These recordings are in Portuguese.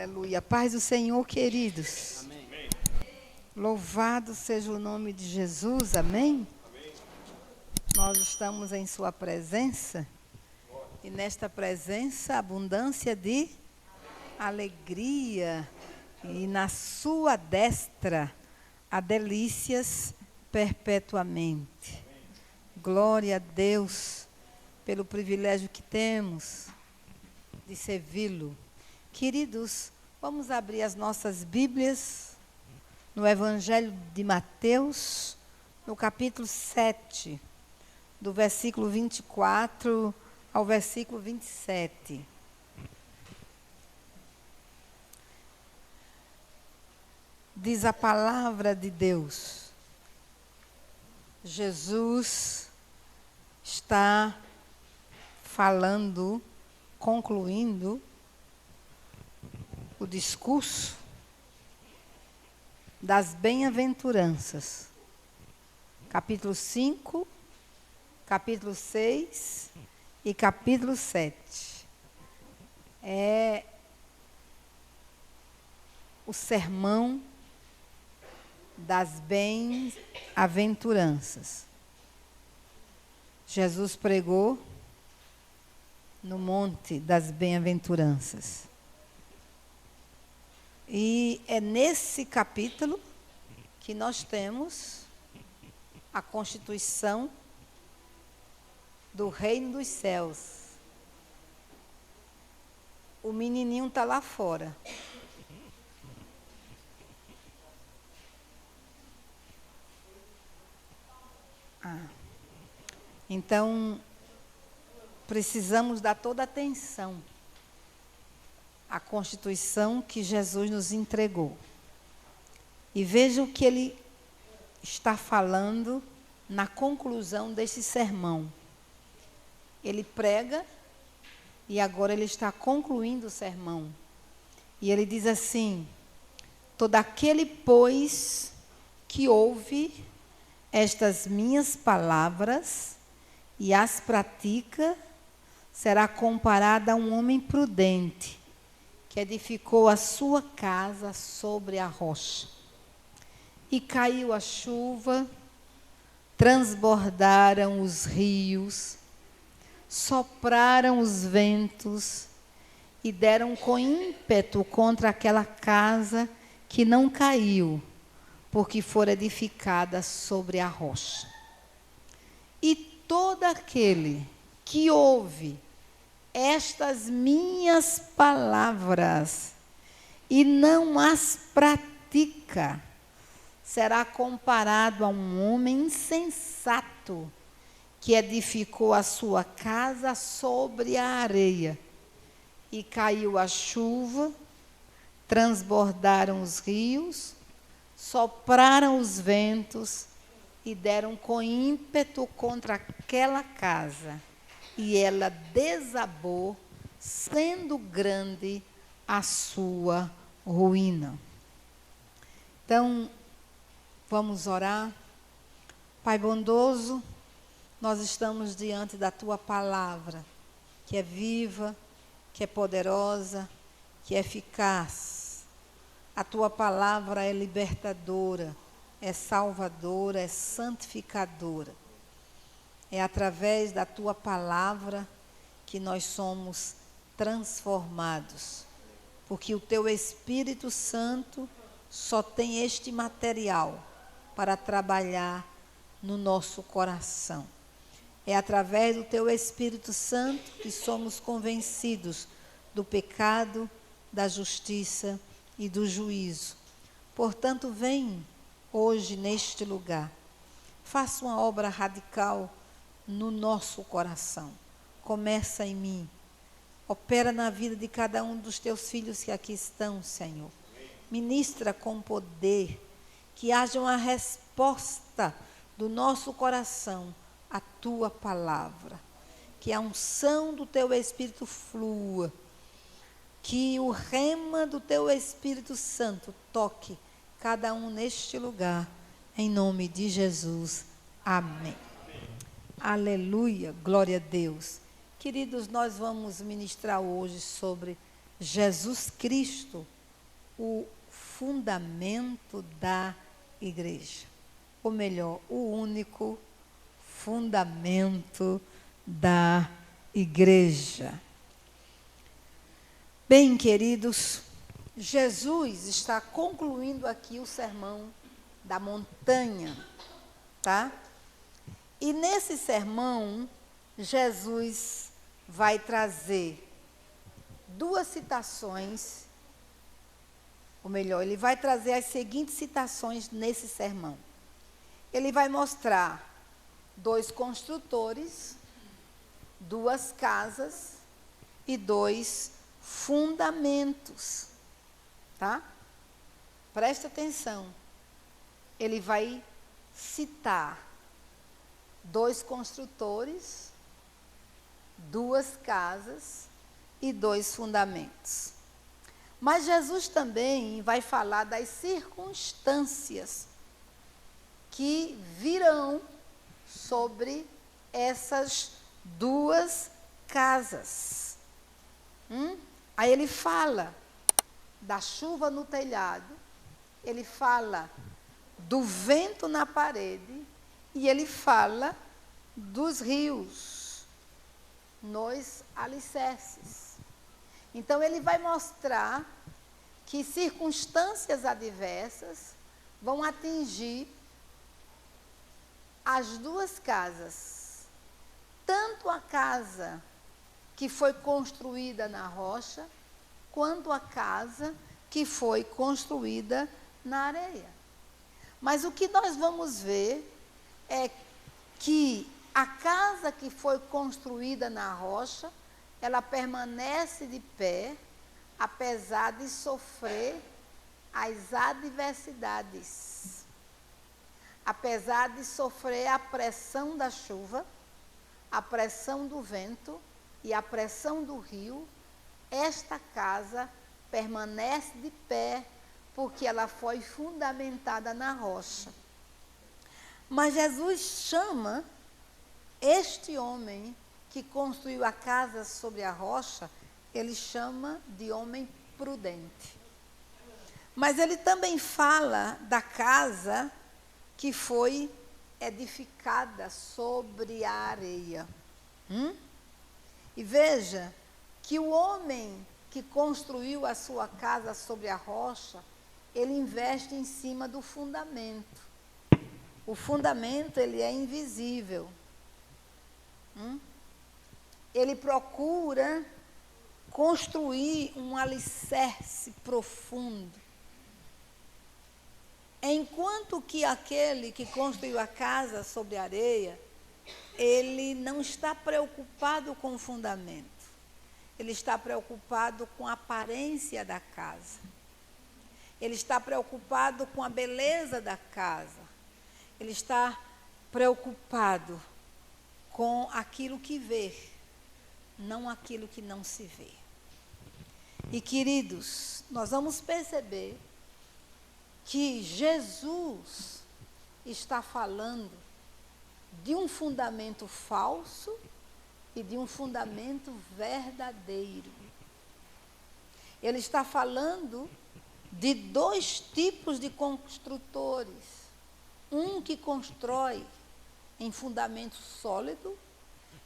Aleluia. Paz do Senhor, queridos. Amém. Louvado seja o nome de Jesus. Amém? Amém. Nós estamos em sua presença. E nesta presença, abundância de alegria. E na sua destra, há delícias perpetuamente. Glória a Deus pelo privilégio que temos de servi-lo. Queridos, vamos abrir as nossas Bíblias no Evangelho de Mateus, no capítulo 7, do versículo 24 ao versículo 27. Diz a palavra de Deus. Jesus está falando, concluindo o discurso das bem-aventuranças. Capítulo 5, capítulo 6 e capítulo 7. É o sermão das bem-aventuranças. Jesus pregou no Monte das Bem-aventuranças. E é nesse capítulo que nós temos a constituição do reino dos céus. O menininho está lá fora. Então, precisamos dar toda a atenção à constituição que Jesus nos entregou. E veja o que ele está falando na conclusão desse sermão. Ele prega e agora ele está concluindo o sermão. E ele diz assim: todo aquele, pois, que ouve estas minhas palavras e as pratica, será comparado a um homem prudente, que edificou a sua casa sobre a rocha. E caiu a chuva, transbordaram os rios, sopraram os ventos e deram com ímpeto contra aquela casa, que não caiu, porque fora edificada sobre a rocha. E todo aquele que ouve estas minhas palavras e não as pratica, será comparado a um homem insensato, que edificou a sua casa sobre a areia. E caiu a chuva, transbordaram os rios, sopraram os ventos e deram com ímpeto contra aquela casa. E ela desabou, sendo grande a sua ruína. Então, vamos orar. Pai bondoso, nós estamos diante da Tua palavra, que é viva, que é poderosa, que é eficaz. A Tua palavra é libertadora, é salvadora, é santificadora. É através da Tua palavra que nós somos transformados. Porque o Teu Espírito Santo só tem este material para trabalhar no nosso coração. É através do Teu Espírito Santo que somos convencidos do pecado, da justiça e do juízo. Portanto, vem hoje neste lugar. Faça uma obra radical no nosso coração. Começa em mim. Opera na vida de cada um dos Teus filhos que aqui estão, Senhor. Ministra com poder, que haja uma resposta do nosso coração à Tua palavra. Que a unção do Teu Espírito flua. Que o rema do Teu Espírito Santo toque cada um neste lugar. Em nome de Jesus. Amém. Aleluia. Glória a Deus. Queridos, nós vamos ministrar hoje sobre Jesus Cristo o fundamento da igreja. Ou melhor, o único fundamento da igreja. Bem, queridos, Jesus está concluindo aqui o sermão da montanha, tá? E nesse sermão, Jesus vai trazer duas citações, ou melhor, ele vai trazer as seguintes citações nesse sermão. Ele vai mostrar 2 construtores, 2 casas e 2 fundamentos, tá? Presta atenção. Ele vai citar 2 construtores, 2 casas e 2 fundamentos. Mas Jesus também vai falar das circunstâncias que virão sobre essas 2 casas. Aí ele fala da chuva no telhado, ele fala do vento na parede e ele fala dos rios nos alicerces. Então ele vai mostrar que circunstâncias adversas vão atingir as 2 casas, tanto a casa que foi construída na rocha, quanto a casa que foi construída na areia. Mas o que nós vamos ver é que a casa que foi construída na rocha, ela permanece de pé, apesar de sofrer as adversidades. Apesar de sofrer a pressão da chuva, a pressão do vento e a pressão do rio, esta casa permanece de pé, porque ela foi fundamentada na rocha. Mas Jesus chama este homem que construiu a casa sobre a rocha, ele chama de homem prudente. Mas ele também fala da casa que foi edificada sobre a areia. E veja que o homem que construiu a sua casa sobre a rocha, ele investe em cima do fundamento. O fundamento, ele é invisível. Ele procura construir um alicerce profundo. Enquanto que aquele que construiu a casa sobre a areia, ele não está preocupado com o fundamento. Ele está preocupado com a aparência da casa. Ele está preocupado com a beleza da casa. Ele está preocupado com aquilo que vê, não aquilo que não se vê. E, queridos, nós vamos perceber que Jesus está falando de um fundamento falso e de um fundamento verdadeiro. Ele está falando de 2 tipos de construtores. Um que constrói em fundamento sólido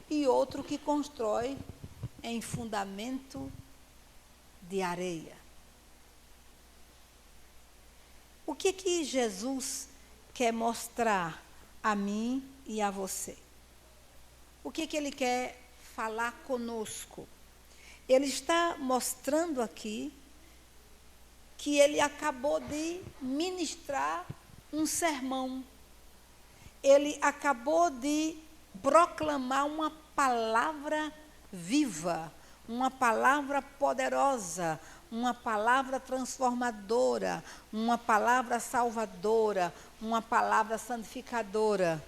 e outro que constrói em fundamento de areia. O que Jesus quer mostrar a mim e a você? O que ele quer falar conosco? Ele está mostrando aqui que ele acabou de ministrar um sermão. Ele acabou de proclamar uma palavra viva, uma palavra poderosa, uma palavra transformadora, uma palavra salvadora, uma palavra santificadora.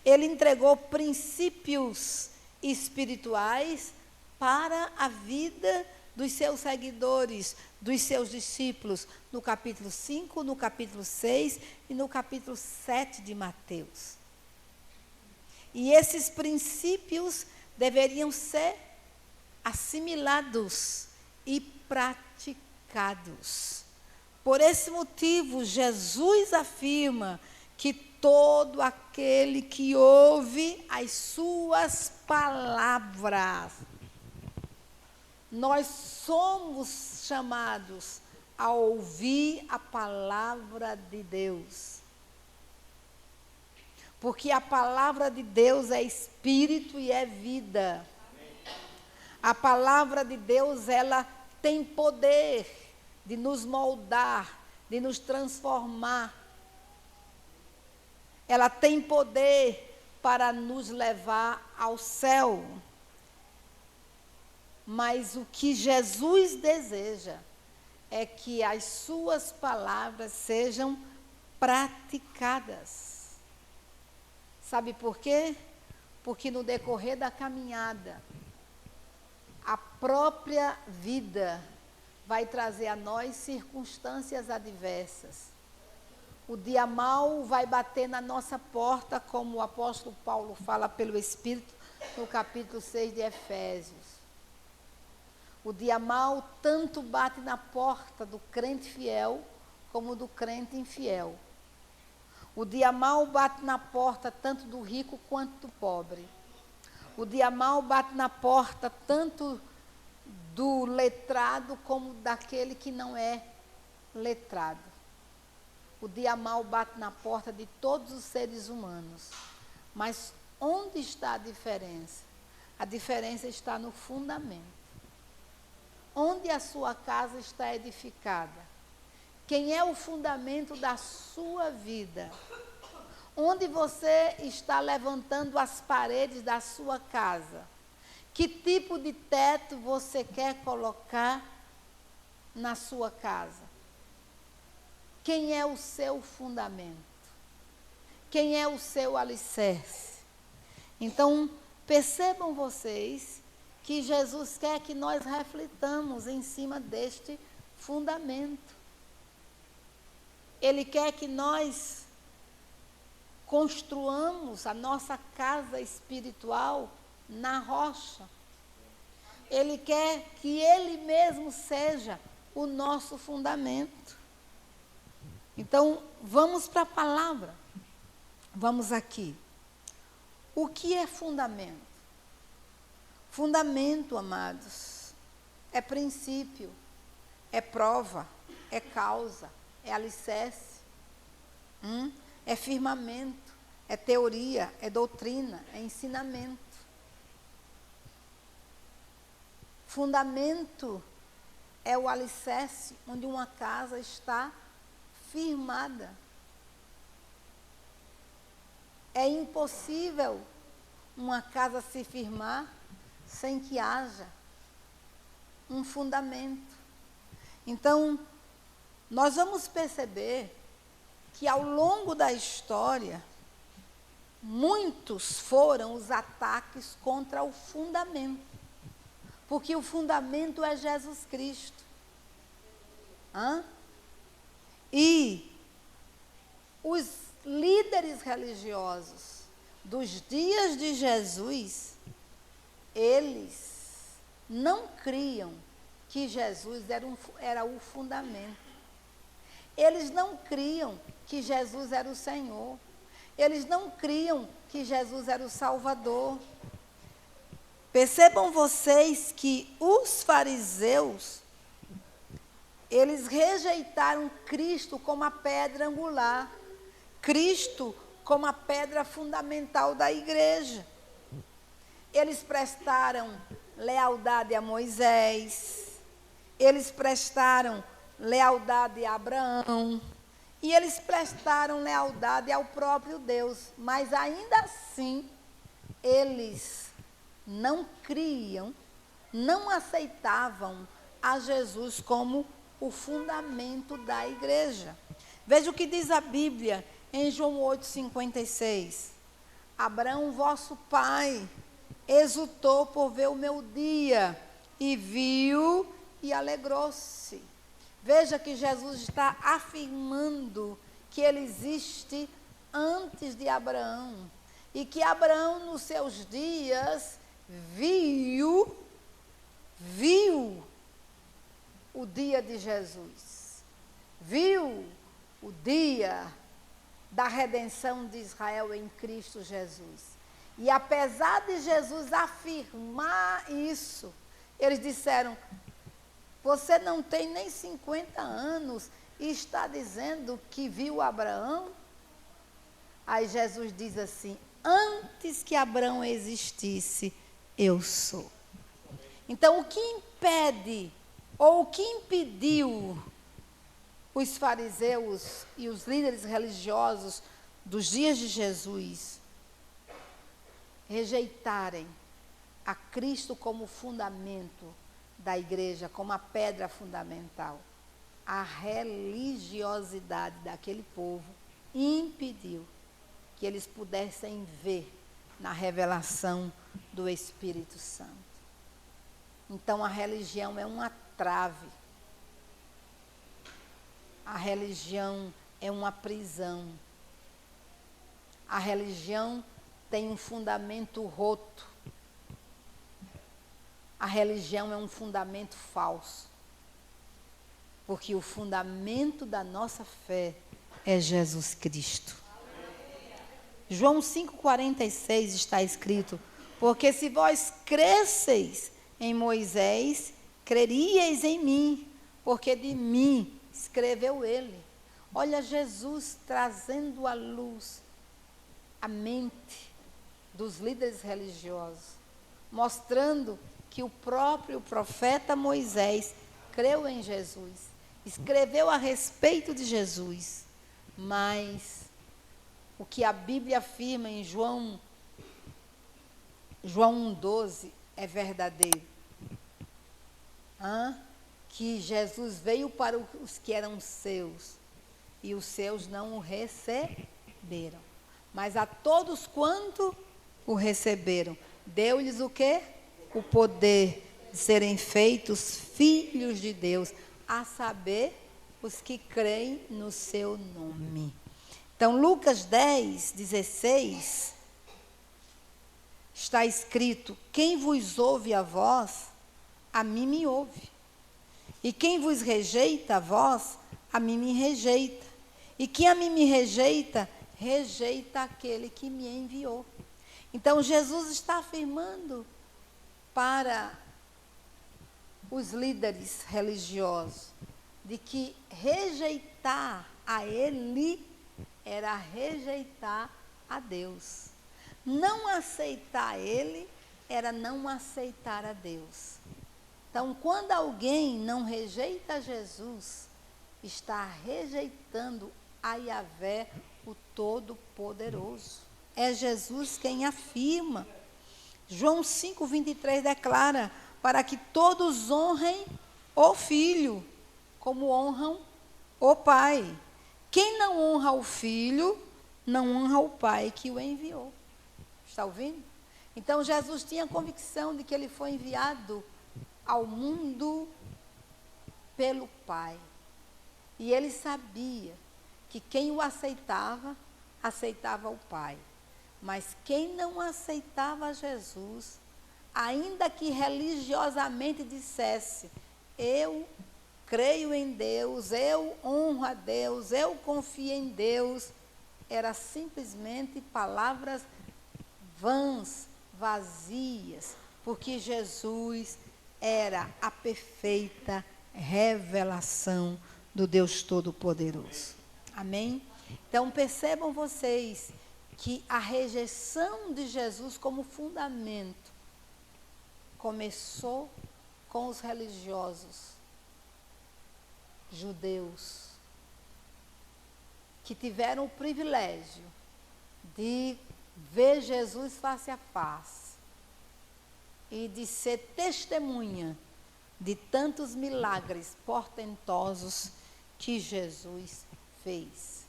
Ele entregou princípios espirituais para a vida dos seus seguidores, dos seus discípulos, no capítulo 5, no capítulo 6 e no capítulo 7 de Mateus. E esses princípios deveriam ser assimilados e praticados Por esse motivo, Jesus afirma que todo aquele que ouve as suas palavras, nós somos chamados a ouvir a palavra de Deus. Porque a palavra de Deus é espírito e é vida. A palavra de Deus, ela tem poder de nos moldar, de nos transformar. Ela tem poder para nos levar ao céu. Mas o que Jesus deseja é que as suas palavras sejam praticadas. Sabe por quê? Porque no decorrer da caminhada, a própria vida vai trazer a nós circunstâncias adversas. O dia mau vai bater na nossa porta, como o apóstolo Paulo fala pelo Espírito, no capítulo 6 de Efésios. O dia mau tanto bate na porta do crente fiel, como do crente infiel. O dia mau bate na porta tanto do rico quanto do pobre. O dia mau bate na porta tanto do letrado como daquele que não é letrado. O dia mau bate na porta de todos os seres humanos. Mas onde está a diferença? A diferença está no fundamento. Onde a sua casa está edificada? Quem é o fundamento da sua vida? Onde você está levantando as paredes da sua casa? Que tipo de teto você quer colocar na sua casa? Quem é o seu fundamento? Quem é o seu alicerce? Então, percebam vocês que Jesus quer que nós reflitamos em cima deste fundamento. Ele quer que nós construamos a nossa casa espiritual na rocha. Ele quer que Ele mesmo seja o nosso fundamento. Então, vamos para a palavra. Vamos aqui. O que é fundamento? Fundamento, amados, é princípio, é prova, é causa, é alicerce, é firmamento, é teoria, é doutrina, é ensinamento. Fundamento é o alicerce onde uma casa está firmada. É impossível uma casa se firmar sem que haja um fundamento. Então, nós vamos perceber que ao longo da história, muitos foram os ataques contra o fundamento. Porque o fundamento é Jesus Cristo. E os líderes religiosos dos dias de Jesus, eles não criam que Jesus era o fundamento. Eles não criam que Jesus era o Senhor. Eles não criam que Jesus era o Salvador. Percebam vocês que os fariseus, eles rejeitaram Cristo como a pedra angular, Cristo como a pedra fundamental da igreja. Eles prestaram lealdade a Moisés, eles prestaram lealdade a Abraão, e eles prestaram lealdade ao próprio Deus, mas ainda assim, eles não criam, não aceitavam a Jesus como o fundamento da igreja. Veja o que diz a Bíblia em João 8,56. Abraão, vosso pai, exultou por ver o meu dia, e viu e alegrou-se. Veja que Jesus está afirmando que ele existe antes de Abraão, e que Abraão, nos seus dias, viu o dia de Jesus. viu o dia da redenção de Israel em Cristo Jesus. E apesar de Jesus afirmar isso, eles disseram: você não tem nem 50 anos e está dizendo que viu Abraão? Aí Jesus diz assim: antes que Abraão existisse, eu sou. Então, o que impede, ou o que impediu os fariseus e os líderes religiosos dos dias de Jesus rejeitarem a Cristo como fundamento da igreja, como a pedra fundamental? A religiosidade daquele povo impediu que eles pudessem ver na revelação do Espírito Santo. Então, a religião é uma trave. A religião é uma prisão. A religião tem um fundamento roto. A religião é um fundamento falso. Porque o fundamento da nossa fé é Jesus Cristo. João 5,46 está escrito: porque se vós cresceis em Moisés, creríeis em mim, porque de mim escreveu ele. Olha Jesus trazendo à luz a mente dos líderes religiosos, mostrando que o próprio profeta Moisés creu em Jesus, escreveu a respeito de Jesus, mas o que a Bíblia afirma em João 1,12 é verdadeiro. Que Jesus veio para os que eram seus, e os seus não o receberam. Mas a todos quanto o receberam, deu-lhes o quê? O poder de serem feitos filhos de Deus, a saber, os que creem no seu nome. Então, Lucas 10,16, está escrito: quem vos ouve a vós, a mim me ouve. E quem vos rejeita a vós, a mim me rejeita. E quem a mim me rejeita, rejeita aquele que me enviou. Então, Jesus está afirmando para os líderes religiosos de que rejeitar a ele era rejeitar a Deus. Não aceitar ele era não aceitar a Deus. Então, quando alguém não rejeita Jesus, está rejeitando a Yahvé, o Todo-Poderoso. É Jesus quem afirma. João 5,23 declara: para que todos honrem o Filho, como honram o Pai. Quem não honra o Filho, não honra o Pai que o enviou. Está ouvindo? Então, Jesus tinha convicção de que ele foi enviado ao mundo pelo Pai. E ele sabia que quem o aceitava, aceitava o Pai. Mas quem não aceitava Jesus, ainda que religiosamente dissesse: eu creio em Deus, eu honro a Deus, eu confio em Deus, era simplesmente palavras vãs, vazias, porque Jesus era a perfeita revelação do Deus Todo-Poderoso. Amém? Então, percebam vocês que a rejeição de Jesus como fundamento começou com os religiosos judeus, que tiveram o privilégio de ver Jesus face a face e de ser testemunha de tantos milagres portentosos que Jesus fez.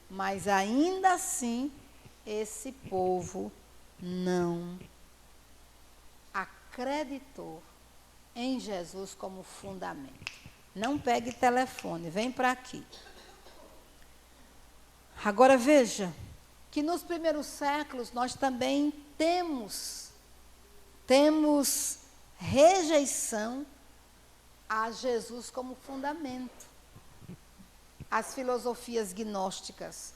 Mas ainda assim, esse povo não acreditou em Jesus como fundamento. Não pegue telefone, vem para aqui. Agora veja que nos primeiros séculos nós também temos rejeição a Jesus como fundamento. as filosofias gnósticas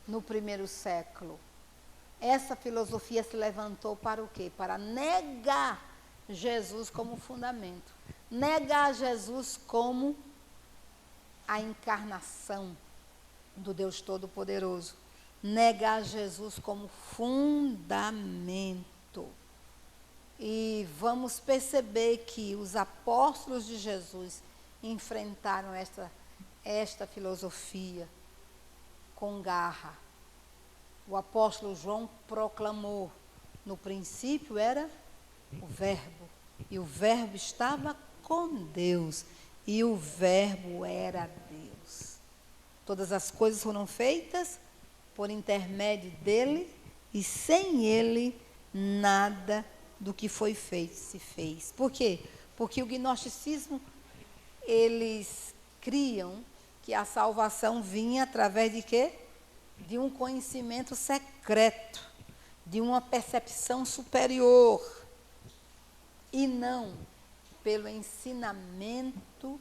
no primeiro século. Essa filosofia se levantou para o quê? Para negar Jesus como fundamento. Negar Jesus como a encarnação do Deus Todo-Poderoso. Negar Jesus como fundamento. E vamos perceber que os apóstolos de Jesus enfrentaram esta filosofia com garra. O apóstolo João proclamou: no princípio era o Verbo, e o Verbo estava com Deus, e o Verbo era Deus. Todas as coisas foram feitas por intermédio dele, e sem ele nada do que foi feito se fez. Por quê? Porque o gnosticismo, eles criam que a salvação vinha através de quê? De um conhecimento secreto, de uma percepção superior, e não pelo ensinamento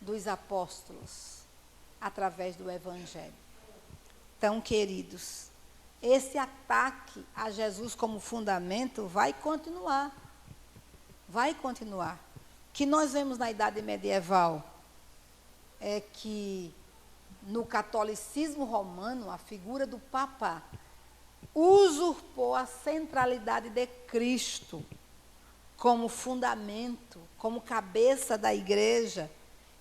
dos apóstolos, através do Evangelho. Então, queridos, esse ataque a Jesus como fundamento vai continuar. Vai continuar. O que nós vemos na Idade Medieval é que no catolicismo romano, a figura do Papa usurpou a centralidade de Cristo como fundamento, como cabeça da igreja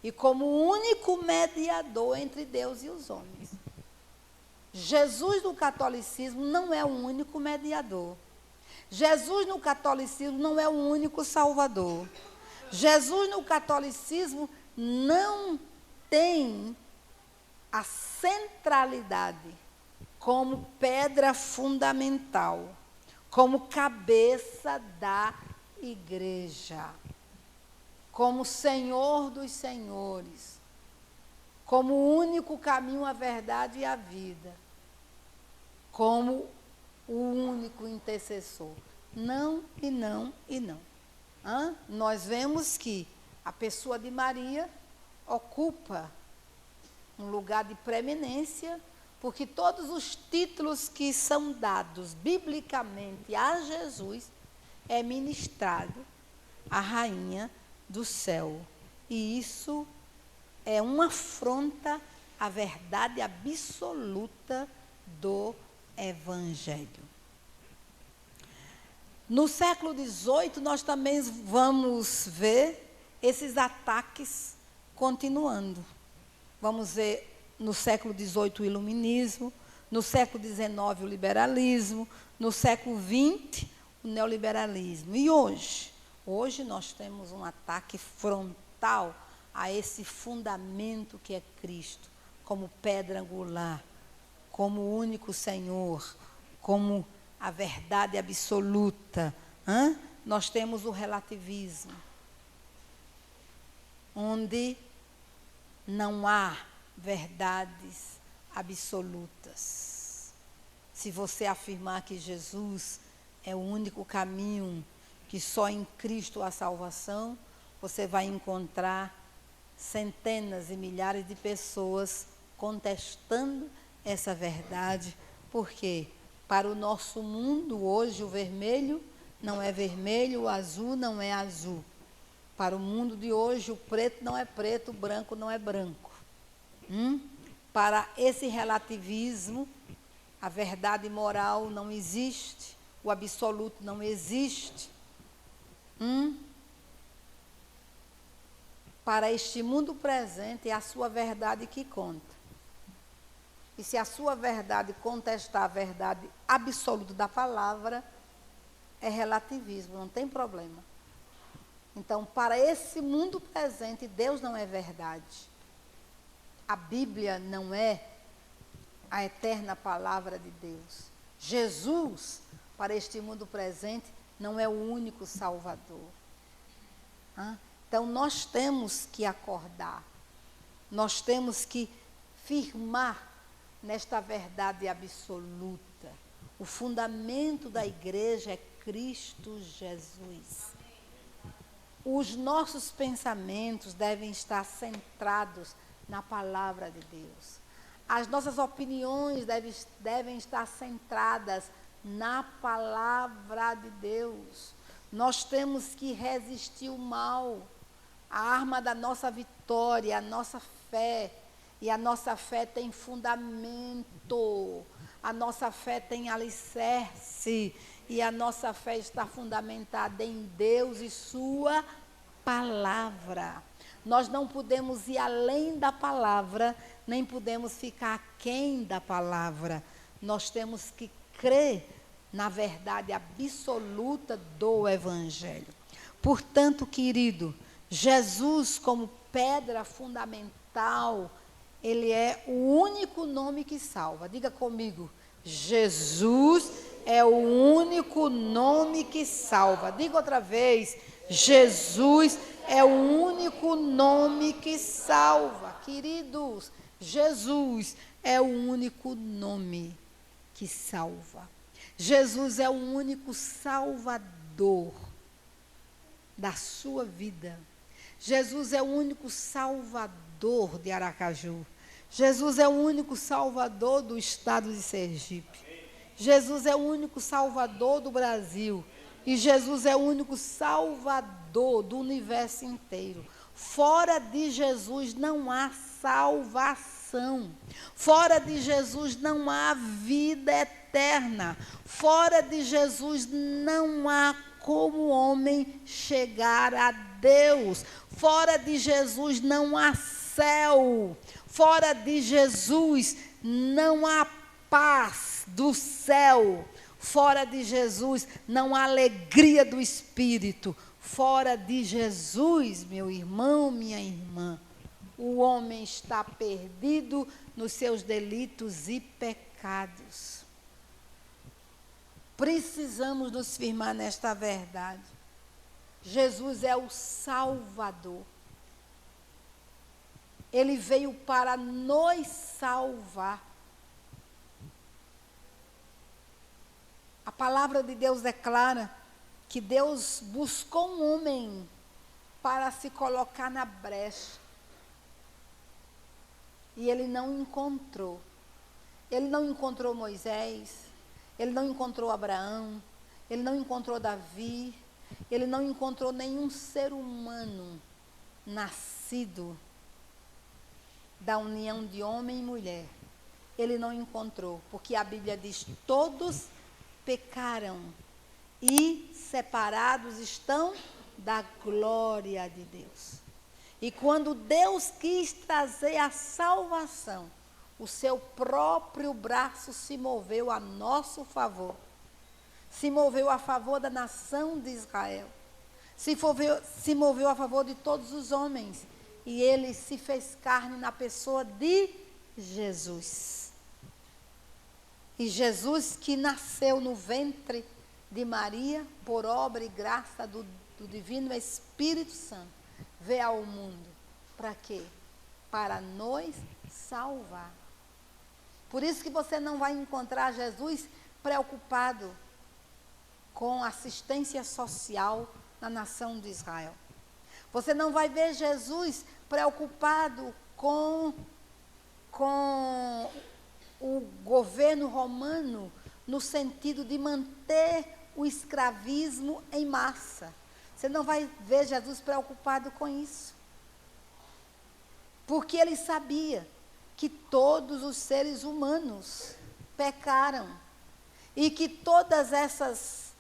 e como único mediador entre Deus e os homens. Jesus no catolicismo não é o único mediador. Jesus no catolicismo não é o único salvador. Jesus no catolicismo não tem a centralidade como pedra fundamental, como cabeça da igreja, como Senhor dos senhores, como o único caminho, a verdade e a vida, como o único intercessor. Não e não e não. Nós vemos que a pessoa de Maria ocupa um lugar de preeminência, porque todos os títulos que são dados biblicamente a Jesus é ministrado à rainha do céu. E isso é uma afronta à verdade absoluta do Evangelho. No século XVIII, nós também vamos ver esses ataques continuando. Vamos ver no século XVIII o iluminismo, no século XIX o liberalismo, no século XX o neoliberalismo. E hoje? Hoje nós temos um ataque frontal a esse fundamento que é Cristo, como pedra angular, como único Senhor, como a verdade absoluta. Nós temos o relativismo, onde não há verdades absolutas. Se você afirmar que Jesus é o único caminho, que só em Cristo há salvação, você vai encontrar centenas e milhares de pessoas contestando essa verdade. Por quê? Para o nosso mundo hoje, o vermelho não é vermelho, o azul não é azul. Para o mundo de hoje, o preto não é preto, o branco não é branco. Para esse relativismo, a verdade moral não existe, o absoluto não existe. Para este mundo presente, é a sua verdade que conta. E se a sua verdade contestar a verdade absoluta da palavra, é relativismo, não tem problema. Então, para esse mundo presente, Deus não é verdade. A Bíblia não é a eterna palavra de Deus. Jesus, para este mundo presente, não é o único Salvador. Então, nós temos que acordar. Nós temos que firmar nesta verdade absoluta. O fundamento da igreja é Cristo Jesus. Os nossos pensamentos devem estar centrados na palavra de Deus. As nossas opiniões devem estar centradas na palavra de Deus. Nós temos que resistir o mal. A arma da nossa vitória, a nossa fé. E a nossa fé tem fundamento. A nossa fé tem alicerce. E a nossa fé está fundamentada em Deus e sua palavra. Nós não podemos ir além da palavra, nem podemos ficar aquém da palavra. Nós temos que crer na verdade absoluta do Evangelho. Portanto, querido, Jesus como pedra fundamental, ele é o único nome que salva. Diga comigo, Jesus é o único nome que salva. Diga outra vez, Jesus é o único nome que salva. Queridos, Jesus é o único nome que salva. Jesus é o único salvador da sua vida. Jesus é o único salvador de Aracaju. Jesus é o único salvador do estado de Sergipe. Jesus é o único salvador do Brasil. E Jesus é o único salvador do universo inteiro. Fora de Jesus não há salvação. Fora de Jesus não há vida eterna. Fora de Jesus não há como o homem chegar a Deus. Fora de Jesus não há céu. Fora de Jesus não há paz do céu. Fora de Jesus não há alegria do Espírito. Fora de Jesus, meu irmão, minha irmã, o homem está perdido nos seus delitos e pecados. Precisamos nos firmar nesta verdade. Jesus é o Salvador. Ele veio para nos salvar. A palavra de Deus declara que Deus buscou um homem para se colocar na brecha. E ele não encontrou. Ele não encontrou Moisés, ele não encontrou Abraão, ele não encontrou Davi, ele não encontrou nenhum ser humano nascido da união de homem e mulher. Ele não encontrou, porque a Bíblia diz: todos pecaram e separados estão da glória de Deus. E quando Deus quis trazer a salvação, o seu próprio braço se moveu a nosso favor. Se moveu a favor da nação de Israel. Se moveu a favor de todos os homens. E ele se fez carne na pessoa de Jesus. E Jesus, que nasceu no ventre de Maria, por obra e graça do Divino Espírito Santo, veio ao mundo. Para quê? Para nos salvar. Por isso que você não vai encontrar Jesus preocupado com assistência social na nação de Israel. Você não vai ver Jesus preocupado com o governo romano no sentido de manter o escravismo em massa. Você não vai ver Jesus preocupado com isso. Porque ele sabia que todos os seres humanos pecaram e que todas essas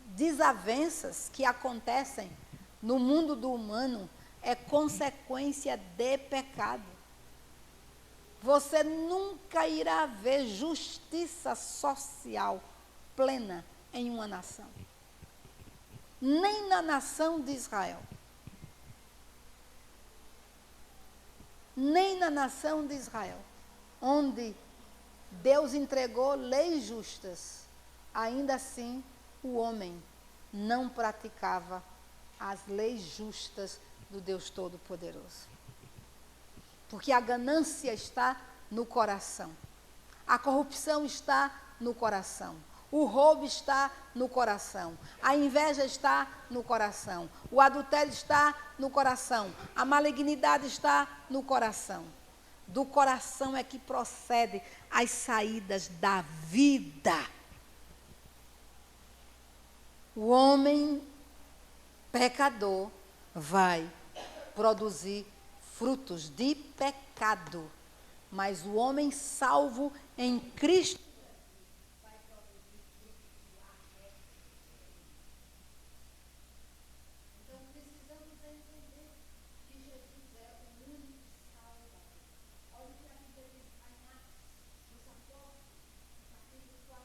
desavenças que acontecem no mundo do humano é consequência de pecado. Você nunca irá ver justiça social plena em uma nação. Nem na nação de Israel. Nem na nação de Israel, onde Deus entregou leis justas, ainda assim o homem não praticava as leis justas do Deus Todo-Poderoso. Porque a ganância está no coração, a corrupção está no coração, O roubo está no coração. A inveja está no coração. O adultério está no coração. A malignidade está no coração. Do coração é que procede as saídas da vida. O homem pecador vai produzir frutos de pecado. Mas o homem salvo em Cristo vai produzir frutos de arrependimento. Então precisamos entender que Jesus é o único Salvador. Olha o que a Bíblia diz em Atos dos Apóstolos, capítulo 4,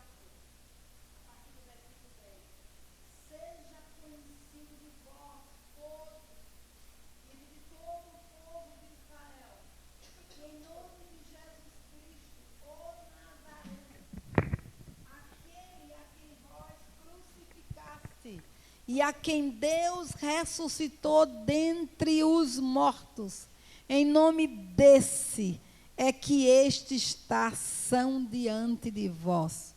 a partir do versículo 10. Seja conhecido de vós todos e de todo o povo de Israel, que em nome de Jesus Cristo, o Nazareno, aquele a quem vós crucificaste e a quem Deus ressuscitou dentre os mortos, em nome desse é que estes está são diante de vós.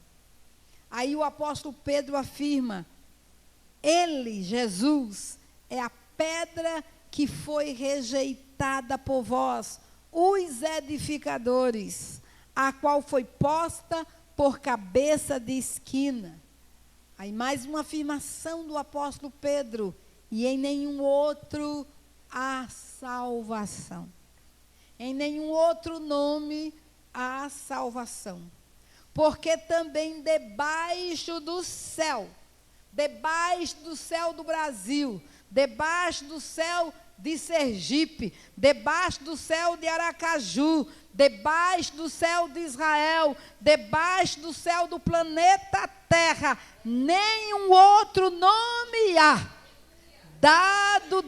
Aí o apóstolo Pedro afirma: ele, Jesus, é a pedra que foi rejeitada por vós, os edificadores, a qual foi posta por cabeça de esquina. Aí mais uma afirmação do apóstolo Pedro: e em nenhum outro há salvação. Em nenhum outro nome há salvação. Porque também debaixo do céu do Brasil, debaixo do céu de Sergipe, debaixo do céu de Aracaju, debaixo do céu de Israel, debaixo do céu do planeta Terra, nenhum outro nome há dado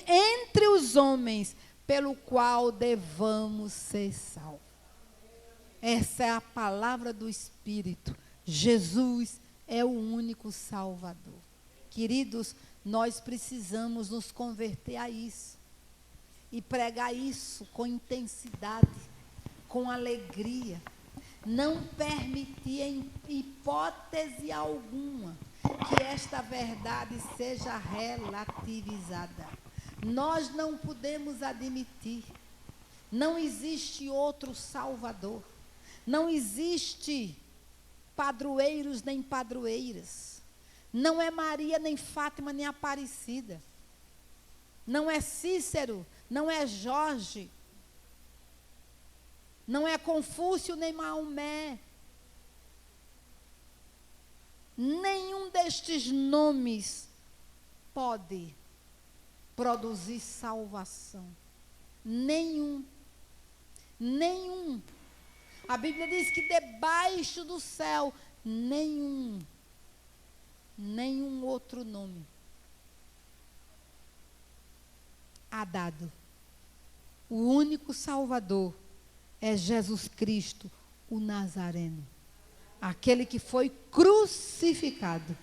entre os homens pelo qual devamos ser salvos. Essa é a palavra do Espírito. Jesus é o único Salvador. Queridos, nós precisamos nos converter a isso. E pregar isso com intensidade, com alegria. Não permitir em hipótese alguma que esta verdade seja relativizada. Nós não podemos admitir. Não existe outro Salvador. Não existe padroeiros nem padroeiras. Não é Maria, nem Fátima, nem Aparecida. Não é Cícero, não é Jorge. Não é Confúcio, nem Maomé. Nenhum destes nomes pode produzir salvação. Nenhum. Nenhum. A Bíblia diz que debaixo do céu, nenhum outro nome há dado. O único Salvador é Jesus Cristo, o Nazareno. Aquele que foi crucificado,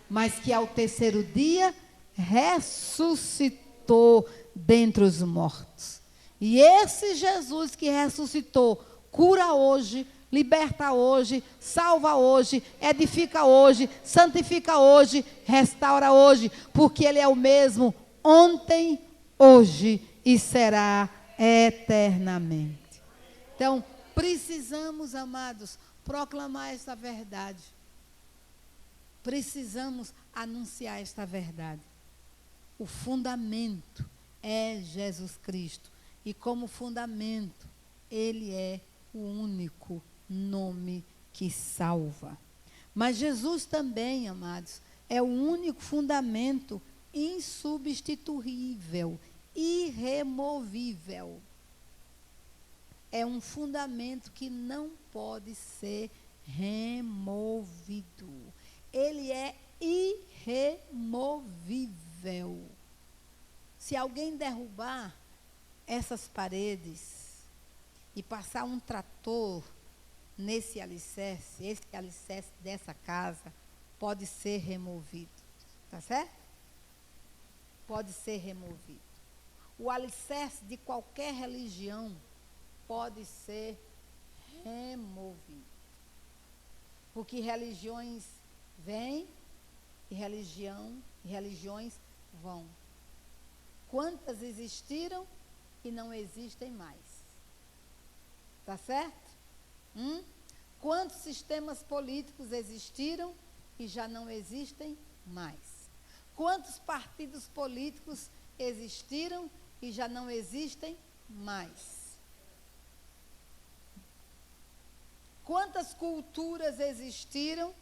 mas que ao terceiro dia ressuscitou dentre os mortos. E esse Jesus que ressuscitou, cura hoje, liberta hoje, salva hoje, edifica hoje, santifica hoje, restaura hoje, porque Ele é o mesmo ontem, hoje e será eternamente. Então, precisamos, amados, proclamar esta verdade. Precisamos anunciar esta verdade. O fundamento é Jesus Cristo. E como fundamento, Ele é o único nome que salva. Mas Jesus também, amados, é o único fundamento insubstituível, irremovível. É um fundamento que não pode ser removido. Ele é irremovível. Se alguém derrubar essas paredes e passar um trator nesse alicerce, esse alicerce dessa casa pode ser removido. Tá certo? Pode ser removido. O alicerce de qualquer religião pode ser removido. Porque religiões vêm e religiões vão. Quantas existiram e não existem mais? Tá certo? Quantos sistemas políticos existiram e já não existem mais? Quantos partidos políticos existiram e já não existem mais? Quantas culturas existiram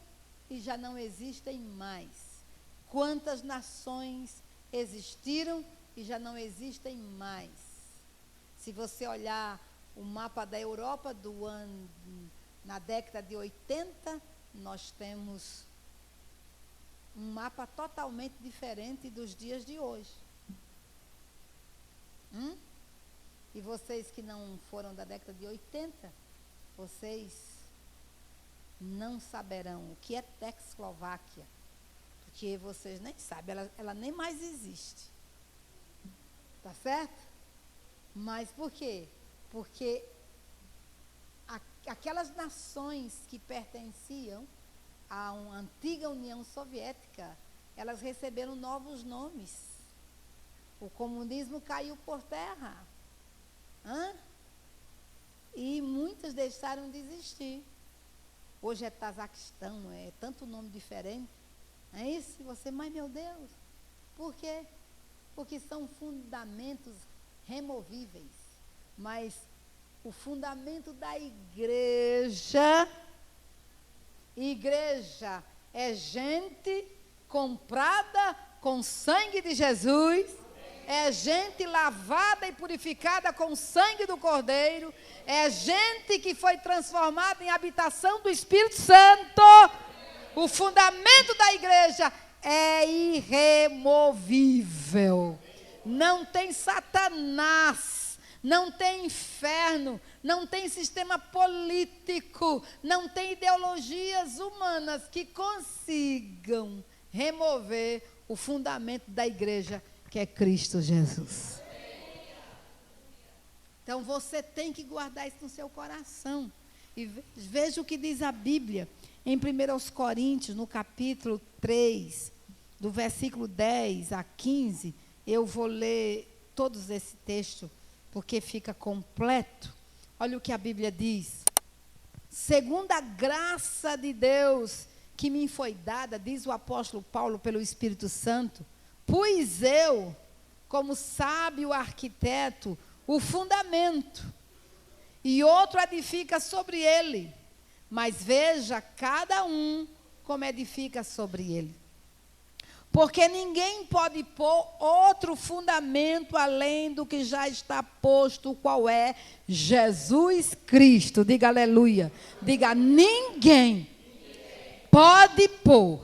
e já não existem mais? Quantas nações existiram e já não existem mais? Se você olhar o mapa da Europa na década de 80, nós temos um mapa totalmente diferente dos dias de hoje. E vocês que não foram da década de 80, vocês não saberão o que é Tchecoslováquia, porque vocês nem sabem, ela nem mais existe. Tá certo? Mas por quê? Porque aquelas nações que pertenciam à antiga União Soviética, elas receberam novos nomes. O comunismo caiu por terra. E muitas deixaram de existir. Hoje é Tazaquistão, é tanto nome diferente. É isso? Você, mas meu Deus, por quê? Porque são fundamentos removíveis. Mas o fundamento da igreja é gente comprada com sangue de Jesus, é gente lavada e purificada com o sangue do Cordeiro, é gente que foi transformada em habitação do Espírito Santo. O fundamento da igreja é irremovível. Não tem Satanás, não tem inferno, não tem sistema político, não tem ideologias humanas que consigam remover o fundamento da igreja, que é Cristo Jesus. Então você tem que guardar isso no seu coração. E veja o que diz a Bíblia em 1 Coríntios, no capítulo 3, do versículo 10 a 15. Eu vou ler todos esse texto, porque fica completo. Olha o que a Bíblia diz. Segundo a graça de Deus que me foi dada, diz o apóstolo Paulo pelo Espírito Santo, pus eu, como sábio arquiteto, o fundamento, e outro edifica sobre ele. Mas veja cada um como edifica sobre ele. Porque ninguém pode pôr outro fundamento além do que já está posto, qual é Jesus Cristo. Diga aleluia. Diga, ninguém pode pôr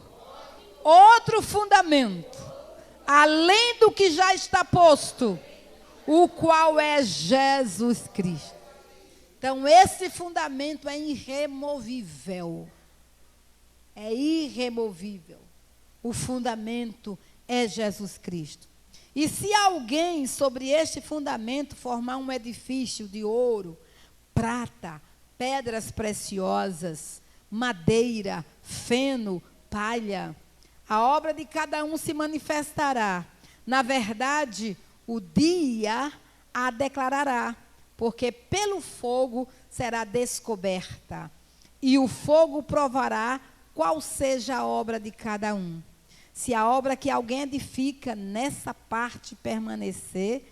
outro fundamento além do que já está posto, o qual é Jesus Cristo. Então, esse fundamento é irremovível. É irremovível. O fundamento é Jesus Cristo. E se alguém sobre este fundamento formar um edifício de ouro, prata, pedras preciosas, madeira, feno, palha, a obra de cada um se manifestará. Na verdade, o dia a declarará, porque pelo fogo será descoberta, e o fogo provará qual seja a obra de cada um. Se a obra que alguém edifica nessa parte permanecer,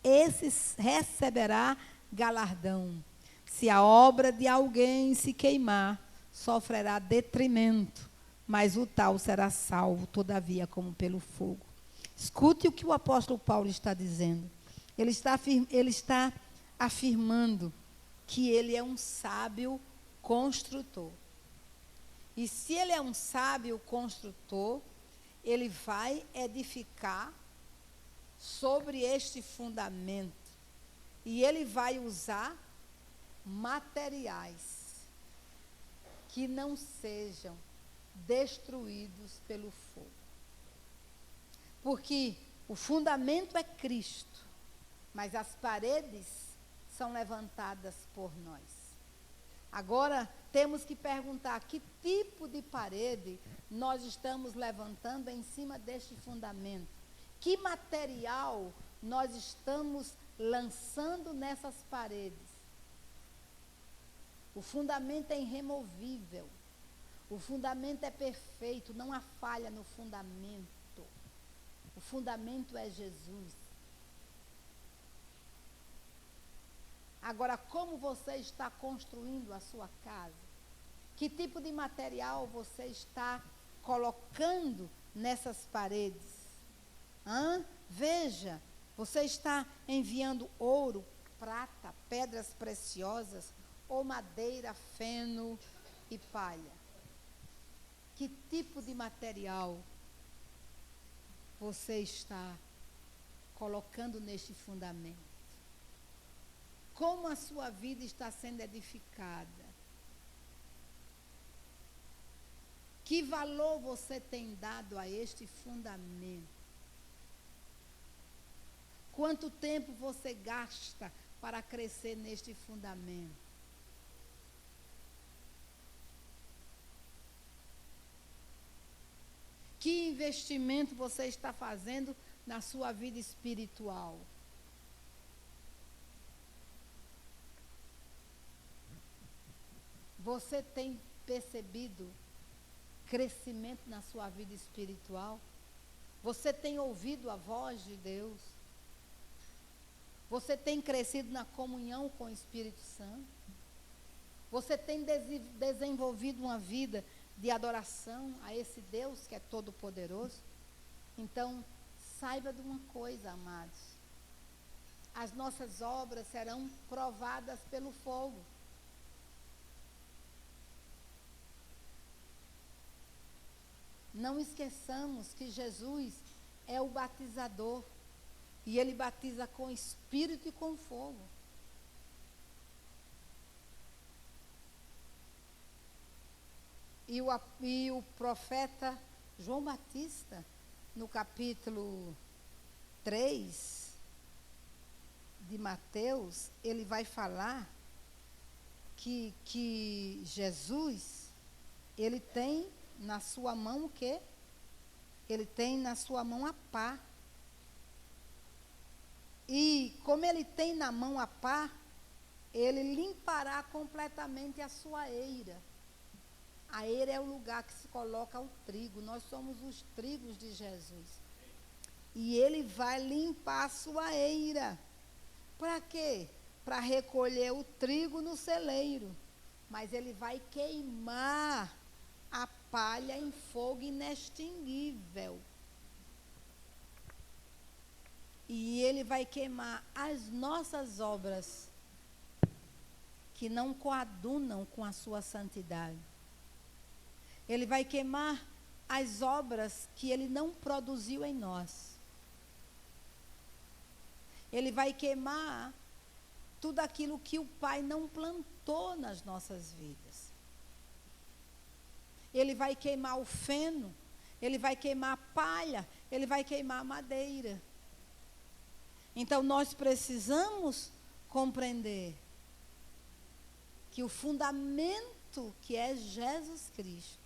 esse receberá galardão. Se a obra de alguém se queimar, sofrerá detrimento, mas o tal será salvo, todavia, como pelo fogo. Escute o que o apóstolo Paulo está dizendo. Ele está afirmando que ele é um sábio construtor. E se ele é um sábio construtor, ele vai edificar sobre este fundamento. E ele vai usar materiais que não sejam destruídos pelo fogo. Porque o fundamento é Cristo, mas as paredes são levantadas por nós. Agora, temos que perguntar que tipo de parede nós estamos levantando em cima deste fundamento. Que material nós estamos lançando nessas paredes. O fundamento é irremovível. O fundamento é perfeito, não há falha no fundamento. O fundamento é Jesus. Agora, como você está construindo a sua casa? Que tipo de material você está colocando nessas paredes? Veja, você está enviando ouro, prata, pedras preciosas ou madeira, feno e palha? Que tipo de material você está colocando neste fundamento? Como a sua vida está sendo edificada? Que valor você tem dado a este fundamento? Quanto tempo você gasta para crescer neste fundamento? Que investimento você está fazendo na sua vida espiritual? Você tem percebido crescimento na sua vida espiritual? Você tem ouvido a voz de Deus? Você tem crescido na comunhão com o Espírito Santo? Você tem desenvolvido uma vida de adoração a esse Deus que é todo-poderoso? Então, saiba de uma coisa, amados. As nossas obras serão provadas pelo fogo. Não esqueçamos que Jesus é o batizador. E ele batiza com espírito e com fogo. E o profeta João Batista, no capítulo 3 de Mateus, ele vai falar que Jesus, ele tem na sua mão o quê? Ele tem na sua mão a pá. E como ele tem na mão a pá, ele limpará completamente a sua eira. A eira é o lugar que se coloca o trigo. Nós somos os trigos de Jesus. E ele vai limpar a sua eira. Para quê? Para recolher o trigo no celeiro. Mas ele vai queimar a palha em fogo inextinguível. E ele vai queimar as nossas obras que não coadunam com a sua santidade. Ele vai queimar as obras que ele não produziu em nós. Ele vai queimar tudo aquilo que o Pai não plantou nas nossas vidas. Ele vai queimar o feno, ele vai queimar a palha, ele vai queimar a madeira. Então, nós precisamos compreender que o fundamento que é Jesus Cristo,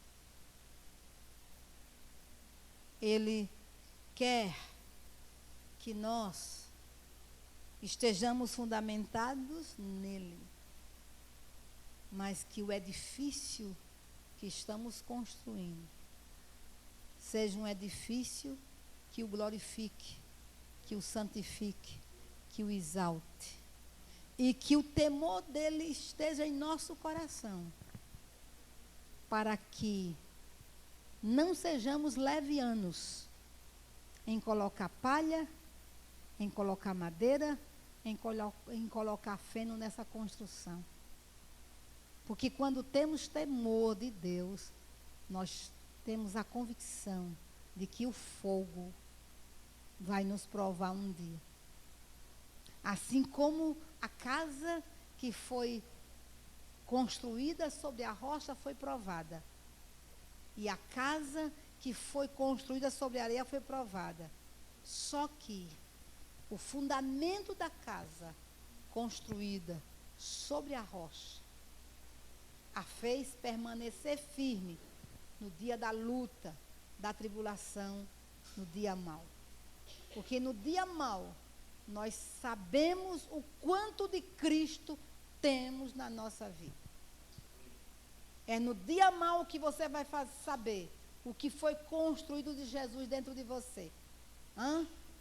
ele quer que nós estejamos fundamentados nele, mas que o edifício que estamos construindo seja um edifício que o glorifique, que o santifique, que o exalte. E que o temor dele esteja em nosso coração. Para que não sejamos levianos em colocar palha, em colocar madeira, em colocar feno nessa construção. Porque quando temos temor de Deus, nós temos a convicção de que o fogo vai nos provar um dia. Assim como a casa que foi construída sobre a rocha foi provada. E a casa que foi construída sobre a areia foi provada. Só que o fundamento da casa construída sobre a rocha a fez permanecer firme no dia da luta, da tribulação, no dia mau. Porque no dia mau, nós sabemos o quanto de Cristo temos na nossa vida. É no dia mau que você vai saber o que foi construído de Jesus dentro de você.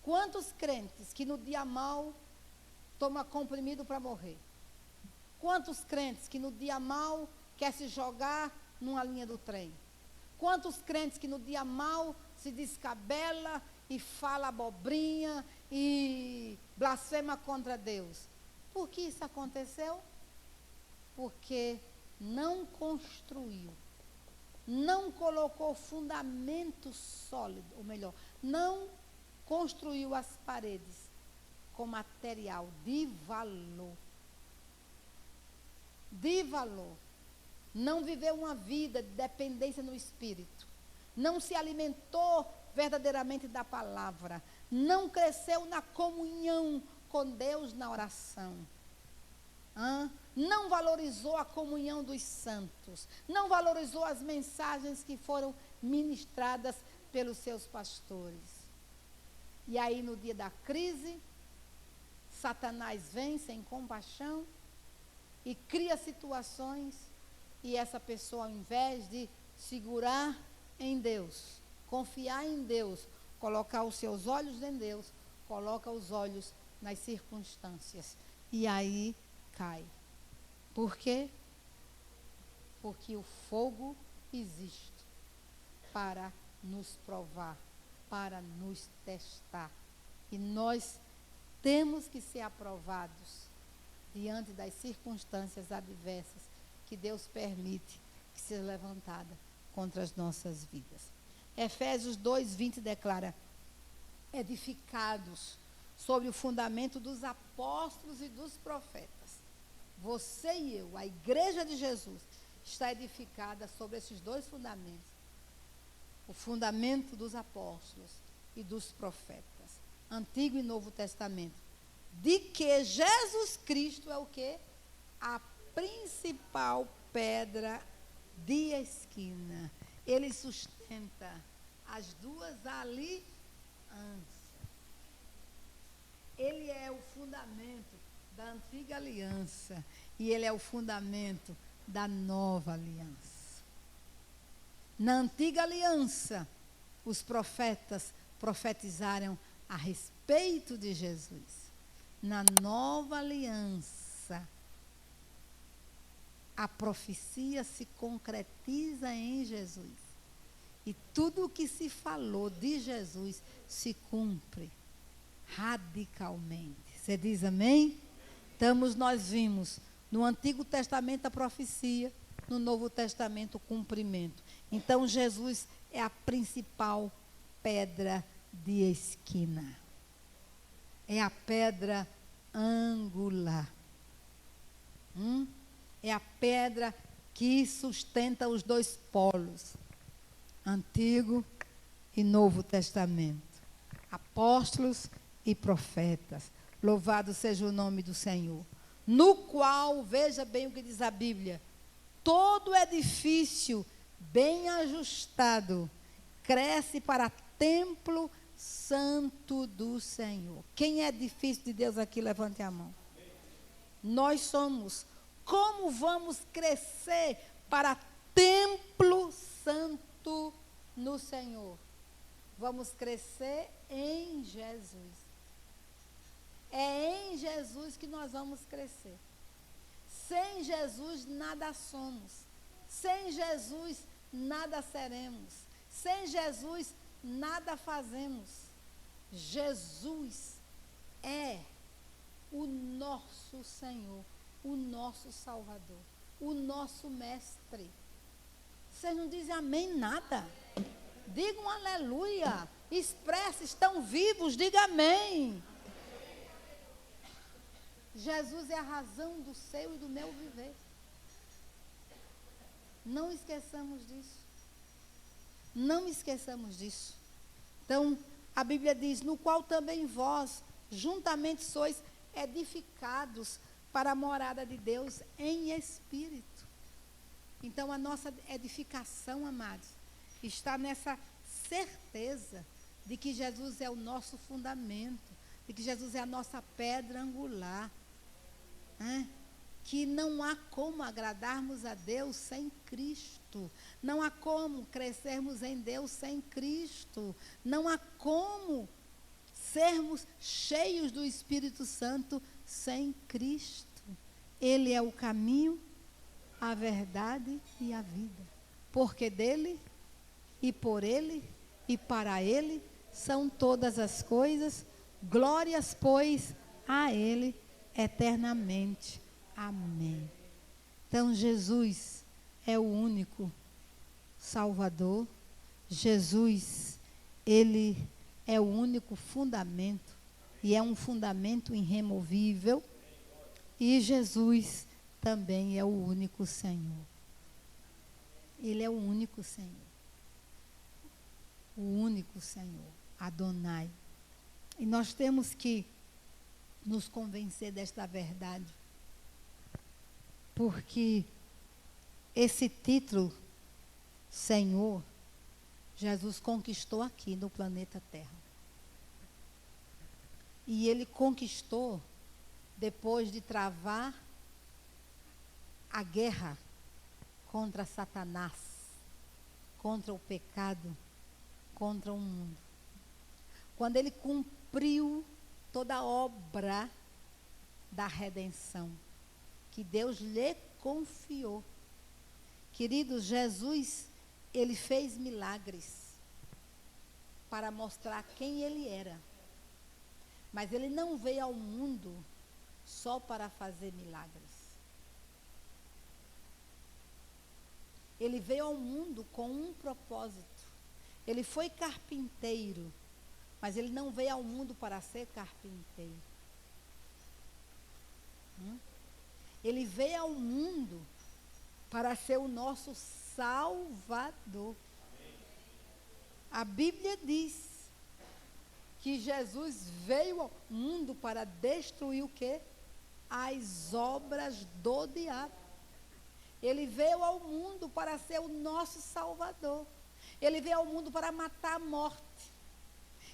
Quantos crentes que no dia mau tomam comprimido para morrer? Quantos crentes que no dia mau quer se jogar numa linha do trem? Quantos crentes que no dia mau se descabela e fala abobrinha e blasfema contra Deus? Por que isso aconteceu? Porque não construiu, não colocou fundamento sólido, ou melhor, não construiu as paredes com material de valor. De valor. Não viveu uma vida de dependência no Espírito. Não se alimentou verdadeiramente da palavra. Não cresceu na comunhão com Deus na oração. Não valorizou a comunhão dos santos. Não valorizou as mensagens que foram ministradas pelos seus pastores. E aí, no dia da crise, Satanás vem sem compaixão e cria situações, e essa pessoa, ao invés de segurar em Deus, confiar em Deus, colocar os seus olhos em Deus, coloca os olhos nas circunstâncias. E aí cai. Por quê? Porque o fogo existe para nos provar, para nos testar. E nós temos que ser aprovados diante das circunstâncias adversas que Deus permite que seja levantada contra as nossas vidas. Efésios 2:20 declara: edificados sobre o fundamento dos apóstolos e dos profetas. Você e eu, a igreja de Jesus, está edificada sobre esses dois fundamentos. O fundamento dos apóstolos e dos profetas, Antigo e Novo Testamento. De que Jesus Cristo é o quê? A principal pedra de esquina. Ele sustenta as duas alianças. Ele é o fundamento da antiga aliança e ele é o fundamento da nova aliança. Na antiga aliança, os profetas profetizaram a respeito de Jesus. Na nova aliança, a profecia se concretiza em Jesus. E tudo o que se falou de Jesus se cumpre radicalmente. Você diz amém? Nós vimos no Antigo Testamento a profecia, no Novo Testamento o cumprimento. Então Jesus é a principal pedra de esquina. É a pedra angular. É a pedra que sustenta os dois polos, Antigo e Novo Testamento. Apóstolos e profetas. Louvado seja o nome do Senhor. No qual, veja bem o que diz a Bíblia, todo edifício bem ajustado cresce para templo santo do Senhor. Quem é edifício de Deus aqui, levante a mão. Nós somos. Como vamos crescer para templo santo no Senhor? Vamos crescer em Jesus. É em Jesus que nós vamos crescer. Sem Jesus nada somos. Sem Jesus nada seremos. Sem Jesus nada fazemos. Jesus é o nosso Senhor, o nosso Salvador, o nosso Mestre. Vocês não dizem amém nada? Digam aleluia. Expresse, estão vivos, diga amém. Jesus é a razão do seu e do meu viver. Não esqueçamos disso. Não esqueçamos disso. Então, a Bíblia diz, no qual também vós, juntamente sois edificados para a morada de Deus em espírito. Então, a nossa edificação, amados, está nessa certeza de que Jesus é o nosso fundamento, de que Jesus é a nossa pedra angular, né? Que não há como agradarmos a Deus sem Cristo, não há como crescermos em Deus sem Cristo, não há como sermos cheios do Espírito Santo sem Cristo. Ele é o caminho, a verdade e a vida. Porque dele, e por ele, e para ele, são todas as coisas. Glórias, pois, a ele eternamente. Amém. Então, Jesus é o único Salvador. Jesus, ele é o único fundamento. E é um fundamento irremovível. E Jesus também é o único Senhor. Ele é o único Senhor. O único Senhor, Adonai. E nós temos que nos convencer desta verdade. Porque esse título, Senhor, Jesus conquistou aqui no planeta Terra. E ele conquistou depois de travar a guerra contra Satanás, contra o pecado, contra o mundo. Quando ele cumpriu toda a obra da redenção que Deus lhe confiou. Queridos, Jesus, ele fez milagres para mostrar quem ele era. Mas ele não veio ao mundo só para fazer milagres. Ele veio ao mundo com um propósito. Ele foi carpinteiro, mas ele não veio ao mundo para ser carpinteiro. Ele veio ao mundo para ser o nosso Salvador. A Bíblia diz que Jesus veio ao mundo para destruir o quê? As obras do diabo. Ele veio ao mundo para ser o nosso Salvador. Ele veio ao mundo para matar a morte.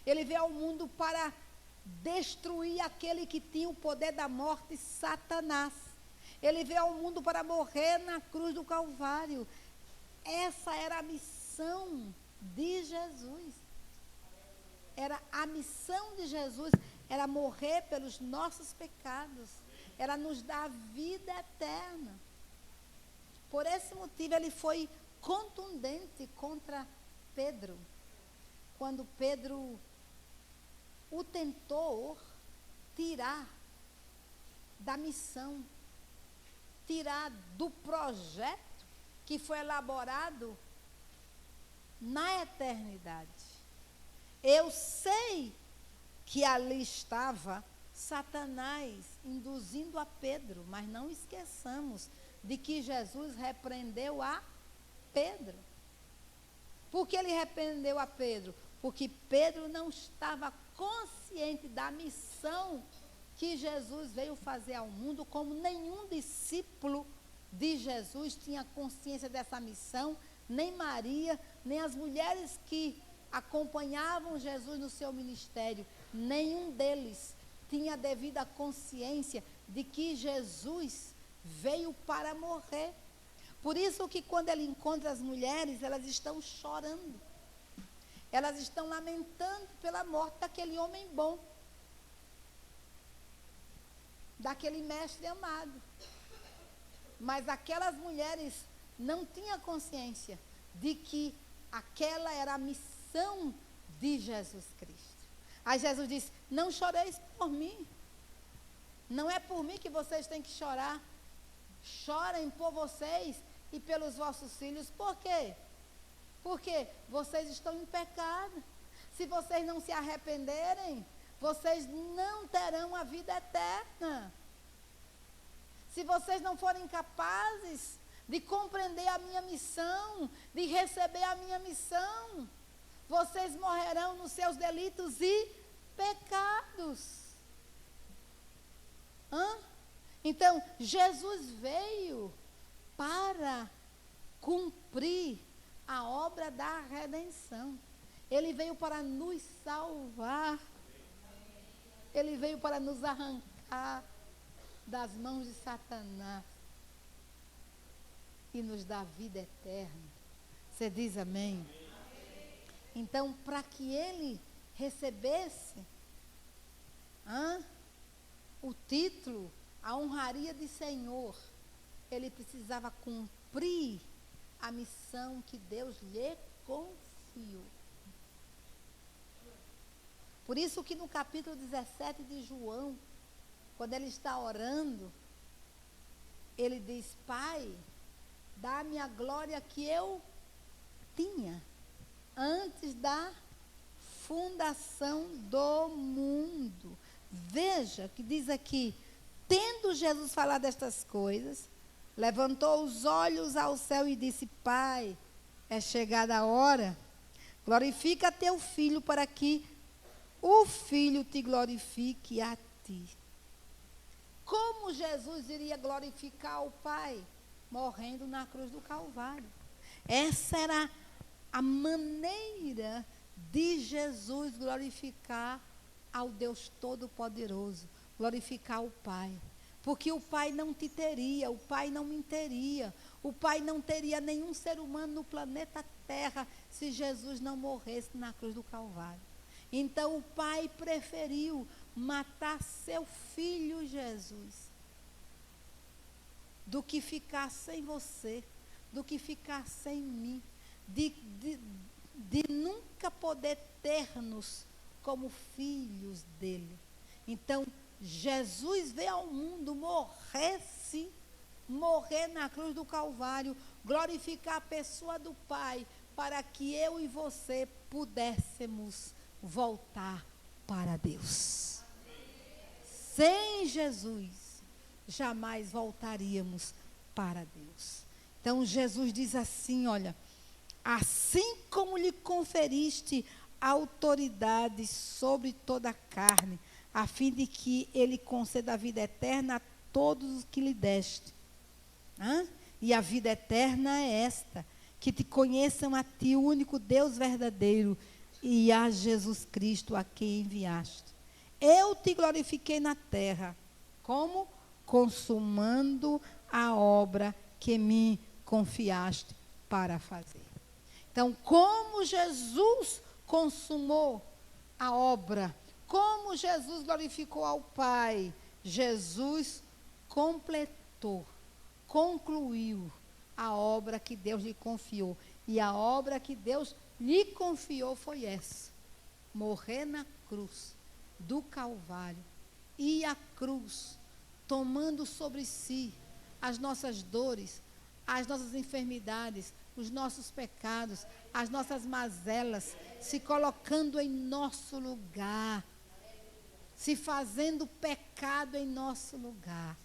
Ele veio ao mundo para destruir aquele que tinha o poder da morte, Satanás. Ele veio ao mundo para morrer na cruz do Calvário. Essa era a missão de Jesus. Era a missão de Jesus, era morrer pelos nossos pecados, era nos dar vida eterna. Por esse motivo ele foi contundente contra Pedro. Quando Pedro o tentou tirar da missão, tirar do projeto que foi elaborado na eternidade. Eu sei que ali estava Satanás induzindo a Pedro, mas não esqueçamos de que Jesus repreendeu a Pedro. Por que ele repreendeu a Pedro? Porque Pedro não estava consciente da missão que Jesus veio fazer ao mundo, como nenhum discípulo de Jesus tinha consciência dessa missão, nem Maria, nem as mulheres que acompanhavam Jesus no seu ministério, nenhum deles tinha a devida consciência de que Jesus veio para morrer. Por isso que quando ele encontra as mulheres, elas estão chorando. Elas estão lamentando pela morte daquele homem bom, daquele mestre amado. Mas aquelas mulheres não tinham consciência de que aquela era a missão de Jesus Cristo. Aí Jesus disse: não choreis por mim. Não é por mim que vocês têm que chorar. Chorem por vocês e pelos vossos filhos. Por quê? Porque vocês estão em pecado. Se vocês não se arrependerem, vocês não terão a vida eterna. Se vocês não forem capazes de compreender a minha missão, de receber a minha missão, vocês morrerão nos seus delitos e pecados. Então, Jesus veio para cumprir a obra da redenção. Ele veio para nos salvar. Ele veio para nos arrancar das mãos de Satanás e nos dar vida eterna. Você diz amém? Então, para que ele recebesse o título, a honraria de Senhor, ele precisava cumprir a missão que Deus lhe confiou. Por isso que no capítulo 17 de João, quando ele está orando, ele diz: Pai, dá-me a glória que eu tinha antes da fundação do mundo. Veja que diz aqui: tendo Jesus falado estas coisas, levantou os olhos ao céu e disse: Pai, é chegada a hora, glorifica teu filho, para que o filho te glorifique a ti. Como Jesus iria glorificar o Pai? Morrendo na cruz do Calvário. Essa era a maneira de Jesus glorificar ao Deus Todo-Poderoso, glorificar o Pai. Porque o Pai não te teria, o Pai não me teria, o Pai não teria nenhum ser humano no planeta Terra se Jesus não morresse na cruz do Calvário. Então o Pai preferiu matar seu filho Jesus do que ficar sem você, do que ficar sem mim, de nunca poder ter-nos como filhos dele. Então Jesus veio ao mundo morrer na cruz do Calvário, glorificar a pessoa do Pai, para que eu e você pudéssemos voltar para Deus. Sem Jesus, jamais voltaríamos para Deus. Então Jesus diz assim, olha: assim como lhe conferiste autoridade sobre toda a carne, a fim de que ele conceda a vida eterna a todos os que lhe deste. E a vida eterna é esta: que te conheçam a ti, o único Deus verdadeiro, e a Jesus Cristo, a quem enviaste. Eu te glorifiquei na terra, como? Consumando a obra que me confiaste para fazer. Então, como Jesus consumou a obra, como Jesus glorificou ao Pai, Jesus completou, concluiu a obra que Deus lhe confiou. E a obra que Deus lhe confiou foi essa: morrer na cruz do Calvário. E a cruz, tomando sobre si as nossas dores, as nossas enfermidades, os nossos pecados, as nossas mazelas, se colocando em nosso lugar, se fazendo pecado em nosso lugar.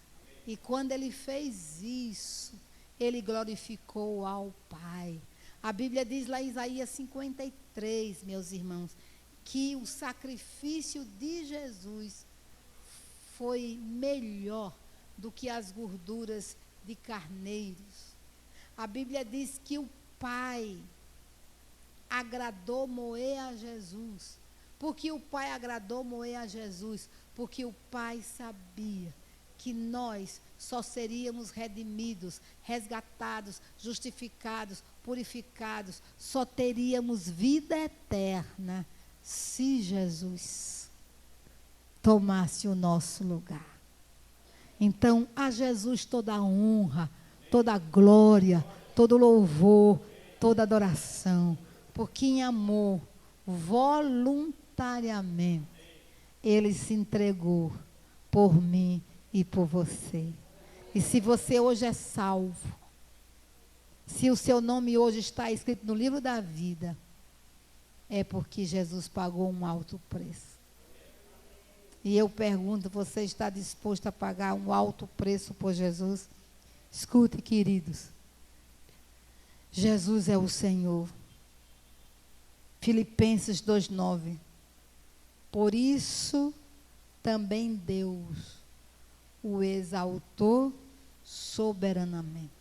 E quando ele fez isso, ele glorificou ao Pai. A Bíblia diz lá em Isaías 53, meus irmãos, que o sacrifício de Jesus foi melhor do que as gorduras de carneiros. A Bíblia diz que o Pai agradou moer a Jesus. Por que o Pai agradou moer a Jesus? Porque o Pai sabia que nós só seríamos redimidos, resgatados, justificados, purificados, só teríamos vida eterna se Jesus tomasse o nosso lugar. Então, a Jesus toda a honra, toda a glória, todo louvor, toda adoração, porque em amor, voluntariamente, ele se entregou por mim e por você. E se você hoje é salvo, se o seu nome hoje está escrito no livro da vida, é porque Jesus pagou um alto preço. E eu pergunto: você está disposto a pagar um alto preço por Jesus? Escute, queridos, Jesus é o Senhor. Filipenses 2:9. Por isso também Deus o exaltou soberanamente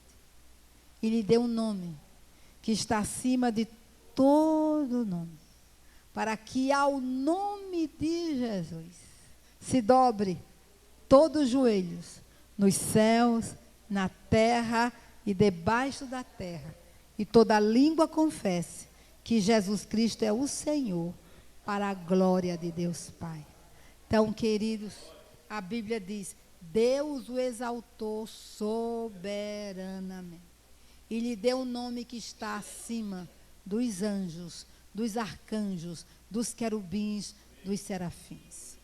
e lhe deu um nome que está acima de todo nome, para que ao nome de Jesus se dobre todos os joelhos, nos céus, na terra e debaixo da terra, e toda língua confesse que Jesus Cristo é o Senhor, para a glória de Deus Pai. Então, queridos, a Bíblia diz: Deus o exaltou soberanamente e lhe deu um nome que está acima dos anjos, dos arcanjos, dos querubins, dos serafins.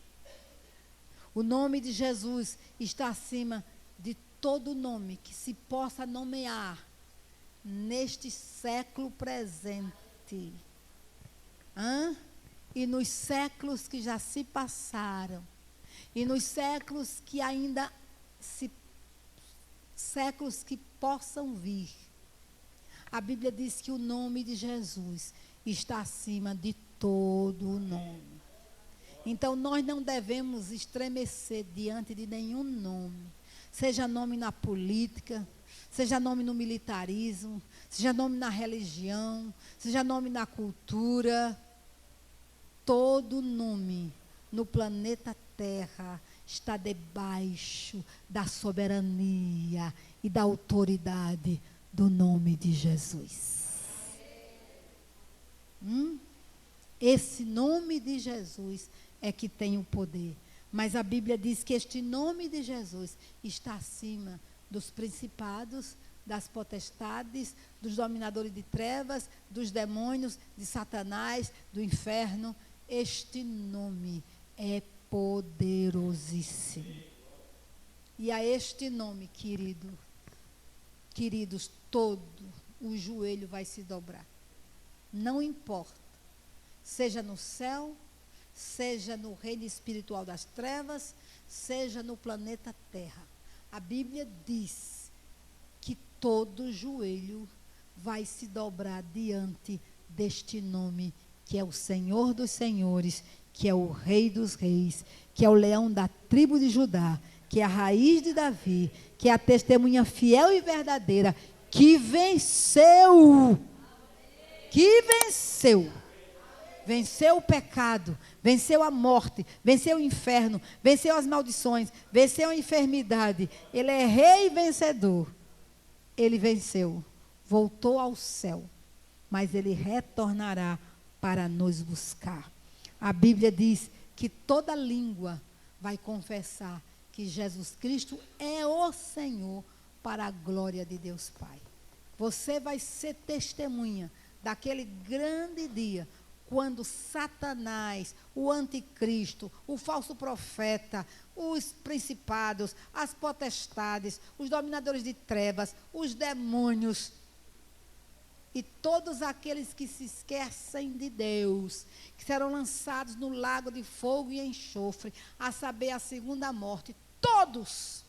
O nome de Jesus está acima de todo nome que se possa nomear neste século presente. E nos séculos que já se passaram. E nos séculos que ainda séculos que possam vir. A Bíblia diz que o nome de Jesus está acima de todo nome. Então, nós não devemos estremecer diante de nenhum nome. Seja nome na política, seja nome no militarismo, seja nome na religião, seja nome na cultura. Todo nome no planeta Terra está debaixo da soberania e da autoridade do nome de Jesus. Esse nome de Jesus é que tem o poder. Mas a Bíblia diz que este nome de Jesus está acima dos principados, das potestades, dos dominadores de trevas, dos demônios, de Satanás, do inferno. Este nome é poderosíssimo. E a este nome, queridos, todo o joelho vai se dobrar. Não importa, seja no céu, seja no reino espiritual das trevas, seja no planeta Terra. A Bíblia diz que todo joelho vai se dobrar diante deste nome, que é o Senhor dos Senhores, que é o Rei dos Reis, que é o leão da tribo de Judá, que é a raiz de Davi, que é a testemunha fiel e verdadeira, que venceu. Venceu o pecado, venceu a morte, venceu o inferno, venceu as maldições, venceu a enfermidade. Ele é rei vencedor. Ele venceu, voltou ao céu, mas ele retornará para nos buscar. A Bíblia diz que toda língua vai confessar que Jesus Cristo é o Senhor, para a glória de Deus Pai. Você vai ser testemunha daquele grande dia, quando Satanás, o anticristo, o falso profeta, os principados, as potestades, os dominadores de trevas, os demônios e todos aqueles que se esquecem de Deus, que serão lançados no lago de fogo e enxofre, a saber, a segunda morte, todos,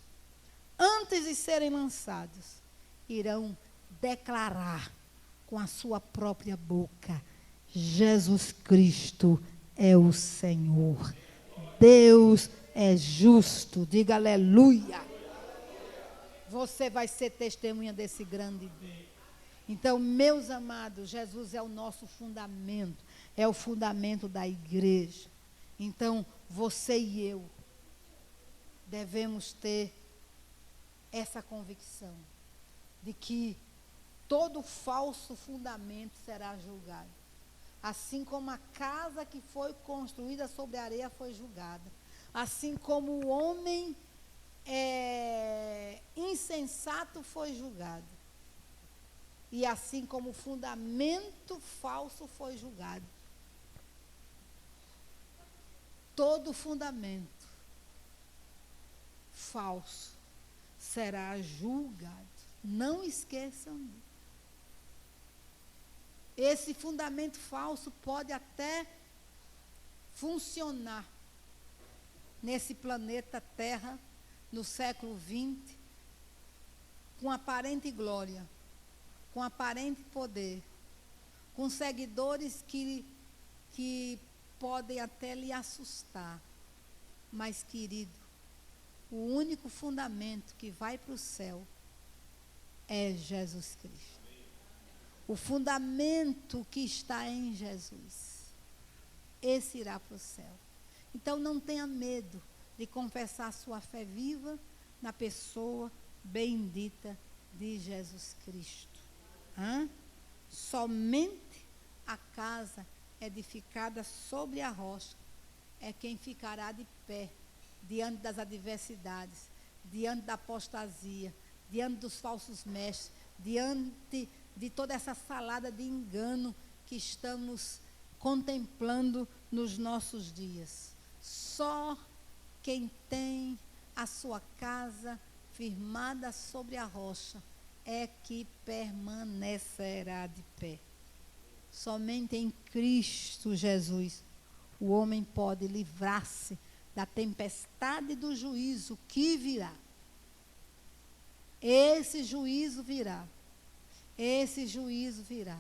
antes de serem lançados, irão declarar com a sua própria boca: Jesus Cristo é o Senhor. Deus é justo. Diga aleluia. Você vai ser testemunha desse grande dia. Então, meus amados, Jesus é o nosso fundamento. É o fundamento da igreja. Então, você e eu devemos ter essa convicção de que todo falso fundamento será julgado. Assim como a casa que foi construída sobre a areia foi julgada. Assim como o homem insensato foi julgado. E assim como o fundamento falso foi julgado. Todo fundamento falso será julgado. Não esqueçam disso. Esse fundamento falso pode até funcionar nesse planeta Terra, no século XX, com aparente glória, com aparente poder, com seguidores que podem até lhe assustar. Mas, querido, o único fundamento que vai para o céu é Jesus Cristo. O fundamento que está em Jesus, esse irá para o céu. Então não tenha medo de confessar a sua fé viva na pessoa bendita de Jesus Cristo. Somente a casa edificada sobre a rocha é quem ficará de pé diante das adversidades, diante da apostasia, diante dos falsos mestres, diante de toda essa salada de engano que estamos contemplando nos nossos dias. Só quem tem a sua casa firmada sobre a rocha é que permanecerá de pé. Somente em Cristo Jesus o homem pode livrar-se da tempestade do juízo que virá. Esse juízo virá. Esse juízo virá.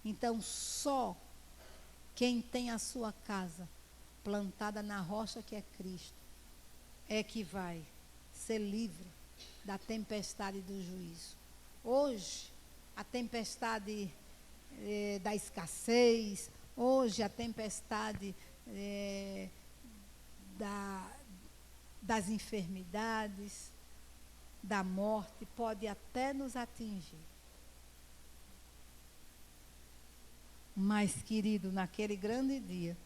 Então, só quem tem a sua casa plantada na rocha que é Cristo é que vai ser livre da tempestade do juízo. Hoje, a tempestade da escassez, hoje a tempestade das enfermidades, da morte, pode até nos atingir. Mas, querido, naquele grande dia,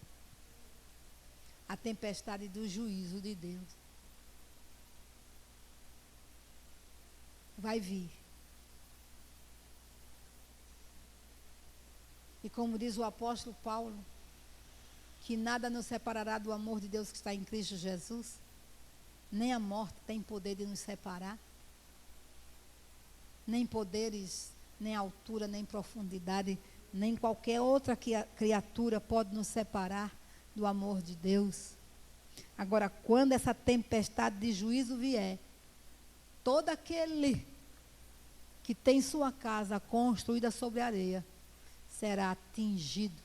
a tempestade do juízo de Deus vai vir. E como diz o apóstolo Paulo, que nada nos separará do amor de Deus que está em Cristo Jesus, nem a morte tem poder de nos separar, nem poderes, nem altura, nem profundidade, nem qualquer outra criatura pode nos separar do amor de Deus. Agora, quando essa tempestade de juízo vier, todo aquele que tem sua casa construída sobre areia será atingido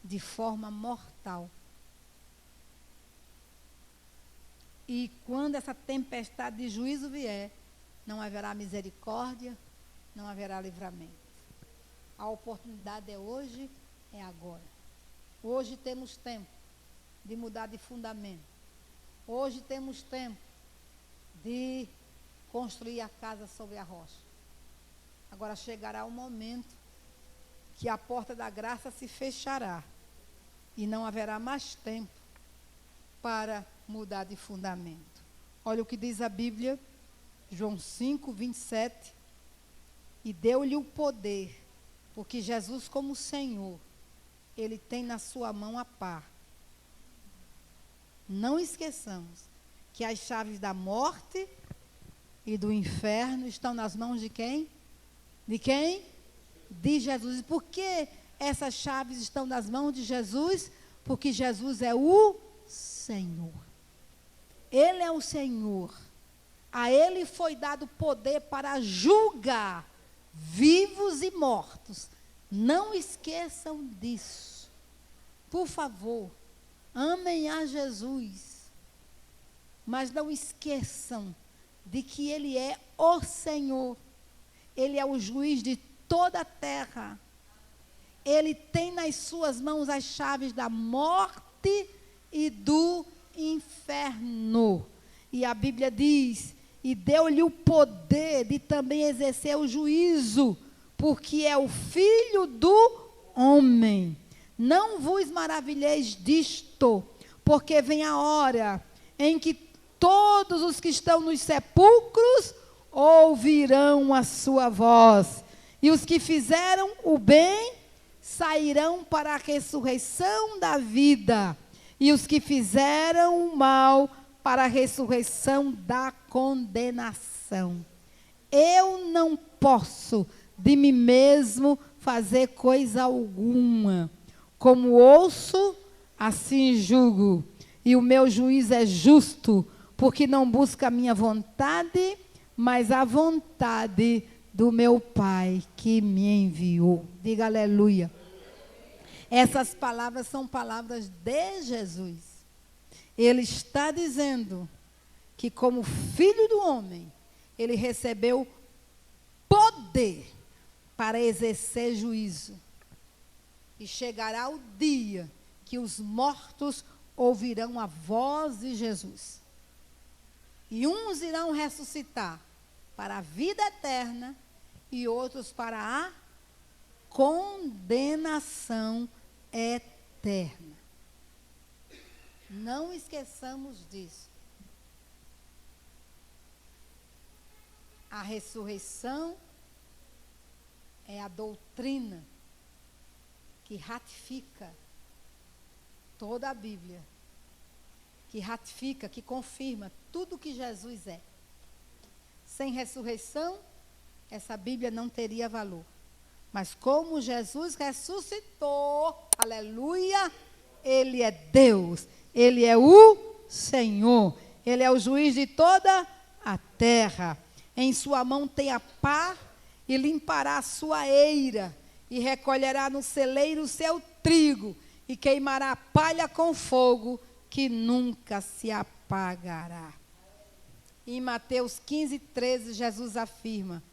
de forma mortal. E quando essa tempestade de juízo vier, não haverá misericórdia, não haverá livramento. A oportunidade é hoje, é agora. Hoje temos tempo de mudar de fundamento. Hoje temos tempo de construir a casa sobre a rocha. Agora chegará o momento que a porta da graça se fechará e não haverá mais tempo para mudar de fundamento. Olha o que diz a Bíblia, João 5, 27. E deu-lhe o poder, porque Jesus, como Senhor, Ele tem na sua mão a pá. Não esqueçamos que as chaves da morte e do inferno estão nas mãos de quem? De quem? De Jesus. E por que essas chaves estão nas mãos de Jesus? Porque Jesus é o Senhor. Ele é o Senhor. A Ele foi dado poder para julgar vivos e mortos. Não esqueçam disso. Por favor, amem a Jesus. Mas não esqueçam de que Ele é o Senhor. Ele é o juiz de toda a terra. Ele tem nas suas mãos as chaves da morte e do inferno. E a Bíblia diz, e deu-lhe o poder de também exercer o juízo, porque é o Filho do homem. Não vos maravilheis disto, porque vem a hora em que todos os que estão nos sepulcros ouvirão a sua voz. E os que fizeram o bem sairão para a ressurreição da vida. E os que fizeram o mal para a ressurreição da condenação. Eu não posso de mim mesmo fazer coisa alguma. Como ouço, assim julgo. E o meu juízo é justo, porque não busca a minha vontade, mas a vontade do meu Pai que me enviou. Diga aleluia. Essas palavras são palavras de Jesus. Ele está dizendo que como Filho do homem, ele recebeu poder para exercer juízo. E chegará o dia que os mortos ouvirão a voz de Jesus. E uns irão ressuscitar para a vida eterna e outros para a condenação eterna. Não esqueçamos disso. A ressurreição é a doutrina que ratifica toda a Bíblia, que ratifica, que confirma tudo que Jesus é. Sem ressurreição, essa Bíblia não teria valor. Mas como Jesus ressuscitou, aleluia, Ele é Deus, Ele é o Senhor, Ele é o juiz de toda a terra. Em sua mão tem a pá e limpará a sua eira, e recolherá no celeiro o seu trigo, e queimará a palha com fogo, que nunca se apagará. Em Mateus 15:13, Jesus afirma: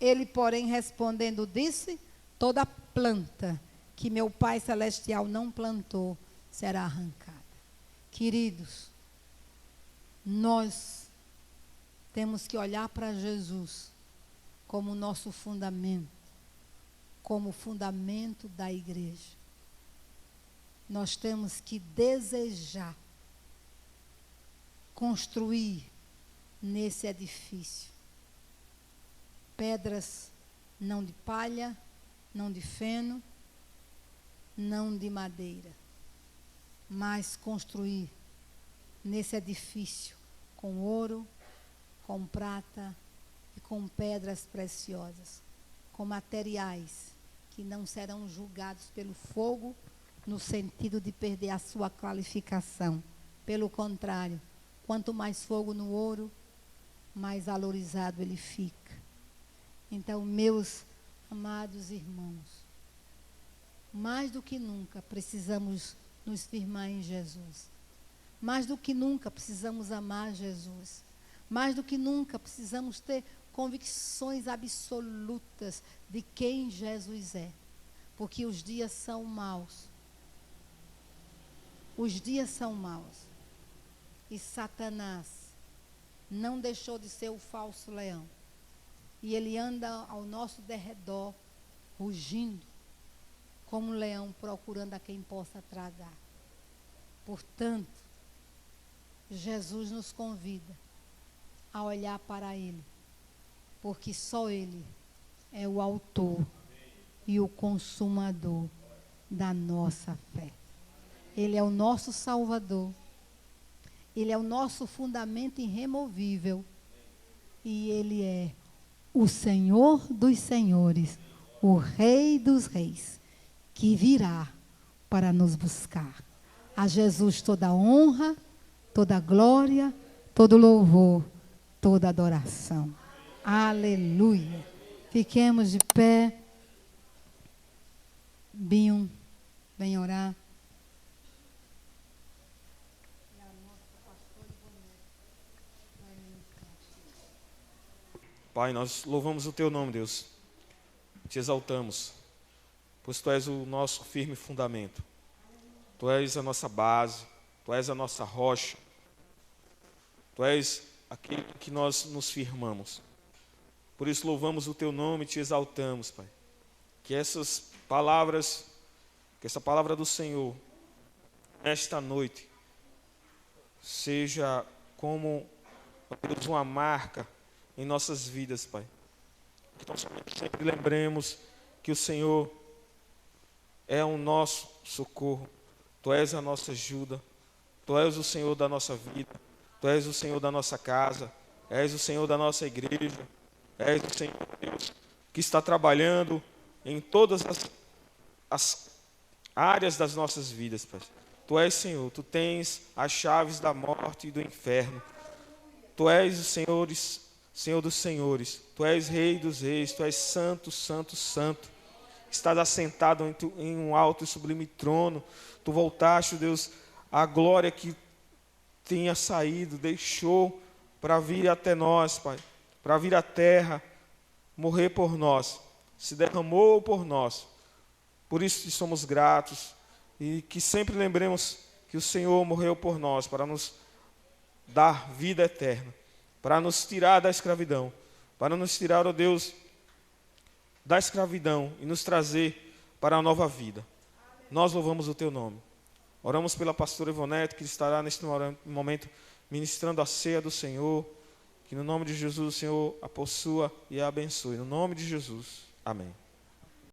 ele, porém, respondendo, disse: toda planta que meu Pai Celestial não plantou será arrancada. Queridos, nós temos que olhar para Jesus como nosso fundamento, como o fundamento da igreja. Nós temos que desejar construir nesse edifício pedras não de palha, não de feno, não de madeira, mas construir nesse edifício com ouro, com prata e com pedras preciosas, com materiais que não serão julgados pelo fogo no sentido de perder a sua qualificação. Pelo contrário, quanto mais fogo no ouro, mais valorizado ele fica. Então, meus amados irmãos, mais do que nunca precisamos nos firmar em Jesus. Mais do que nunca precisamos amar Jesus. Mais do que nunca precisamos ter convicções absolutas de quem Jesus é. Porque os dias são maus. Os dias são maus. E Satanás não deixou de ser o falso leão. E ele anda ao nosso derredor, rugindo, como um leão procurando a quem possa tragar. Portanto, Jesus nos convida a olhar para Ele, porque só Ele é o autor e o consumador da nossa fé. Ele é o nosso Salvador. Ele é o nosso fundamento irremovível. E Ele é o Senhor dos senhores, o Rei dos reis, que virá para nos buscar. A Jesus toda honra, toda glória, todo louvor, toda adoração. Aleluia. Fiquemos de pé. Binho, vem orar. Pai, nós louvamos o Teu nome, Deus. Te exaltamos, pois Tu és o nosso firme fundamento. Tu és a nossa base, Tu és a nossa rocha. Tu és aquele que nós nos firmamos. Por isso louvamos o Teu nome e Te exaltamos, Pai. Que essas palavras, que essa palavra do Senhor, esta noite, seja como, Deus, uma marca em nossas vidas, Pai. Que nós sempre lembremos que o Senhor é o nosso socorro. Tu és a nossa ajuda. Tu és o Senhor da nossa vida. Tu és o Senhor da nossa casa. És o Senhor da nossa igreja. És o Senhor, Deus, que está trabalhando em todas as áreas das nossas vidas, Pai. Tu és, Senhor, Tu tens as chaves da morte e do inferno. Tu és o Senhor dos senhores. Tu és Rei dos reis. Tu és santo, santo, santo. Estás assentado em um alto e sublime trono. Tu voltaste, Deus, a glória que tinha saído, deixou para vir até nós, Pai. para vir à terra, morrer por nós, se derramou por nós. Por isso que somos gratos e que sempre lembremos que o Senhor morreu por nós para nos dar vida eterna, para nos tirar da escravidão, para nos tirar, ó Deus, da escravidão e nos trazer para a nova vida. Nós louvamos o Teu nome. Oramos pela pastora Ivonete, que estará neste momento ministrando a ceia do Senhor. Que no nome de Jesus o Senhor a possua e a abençoe. No nome de Jesus. Amém.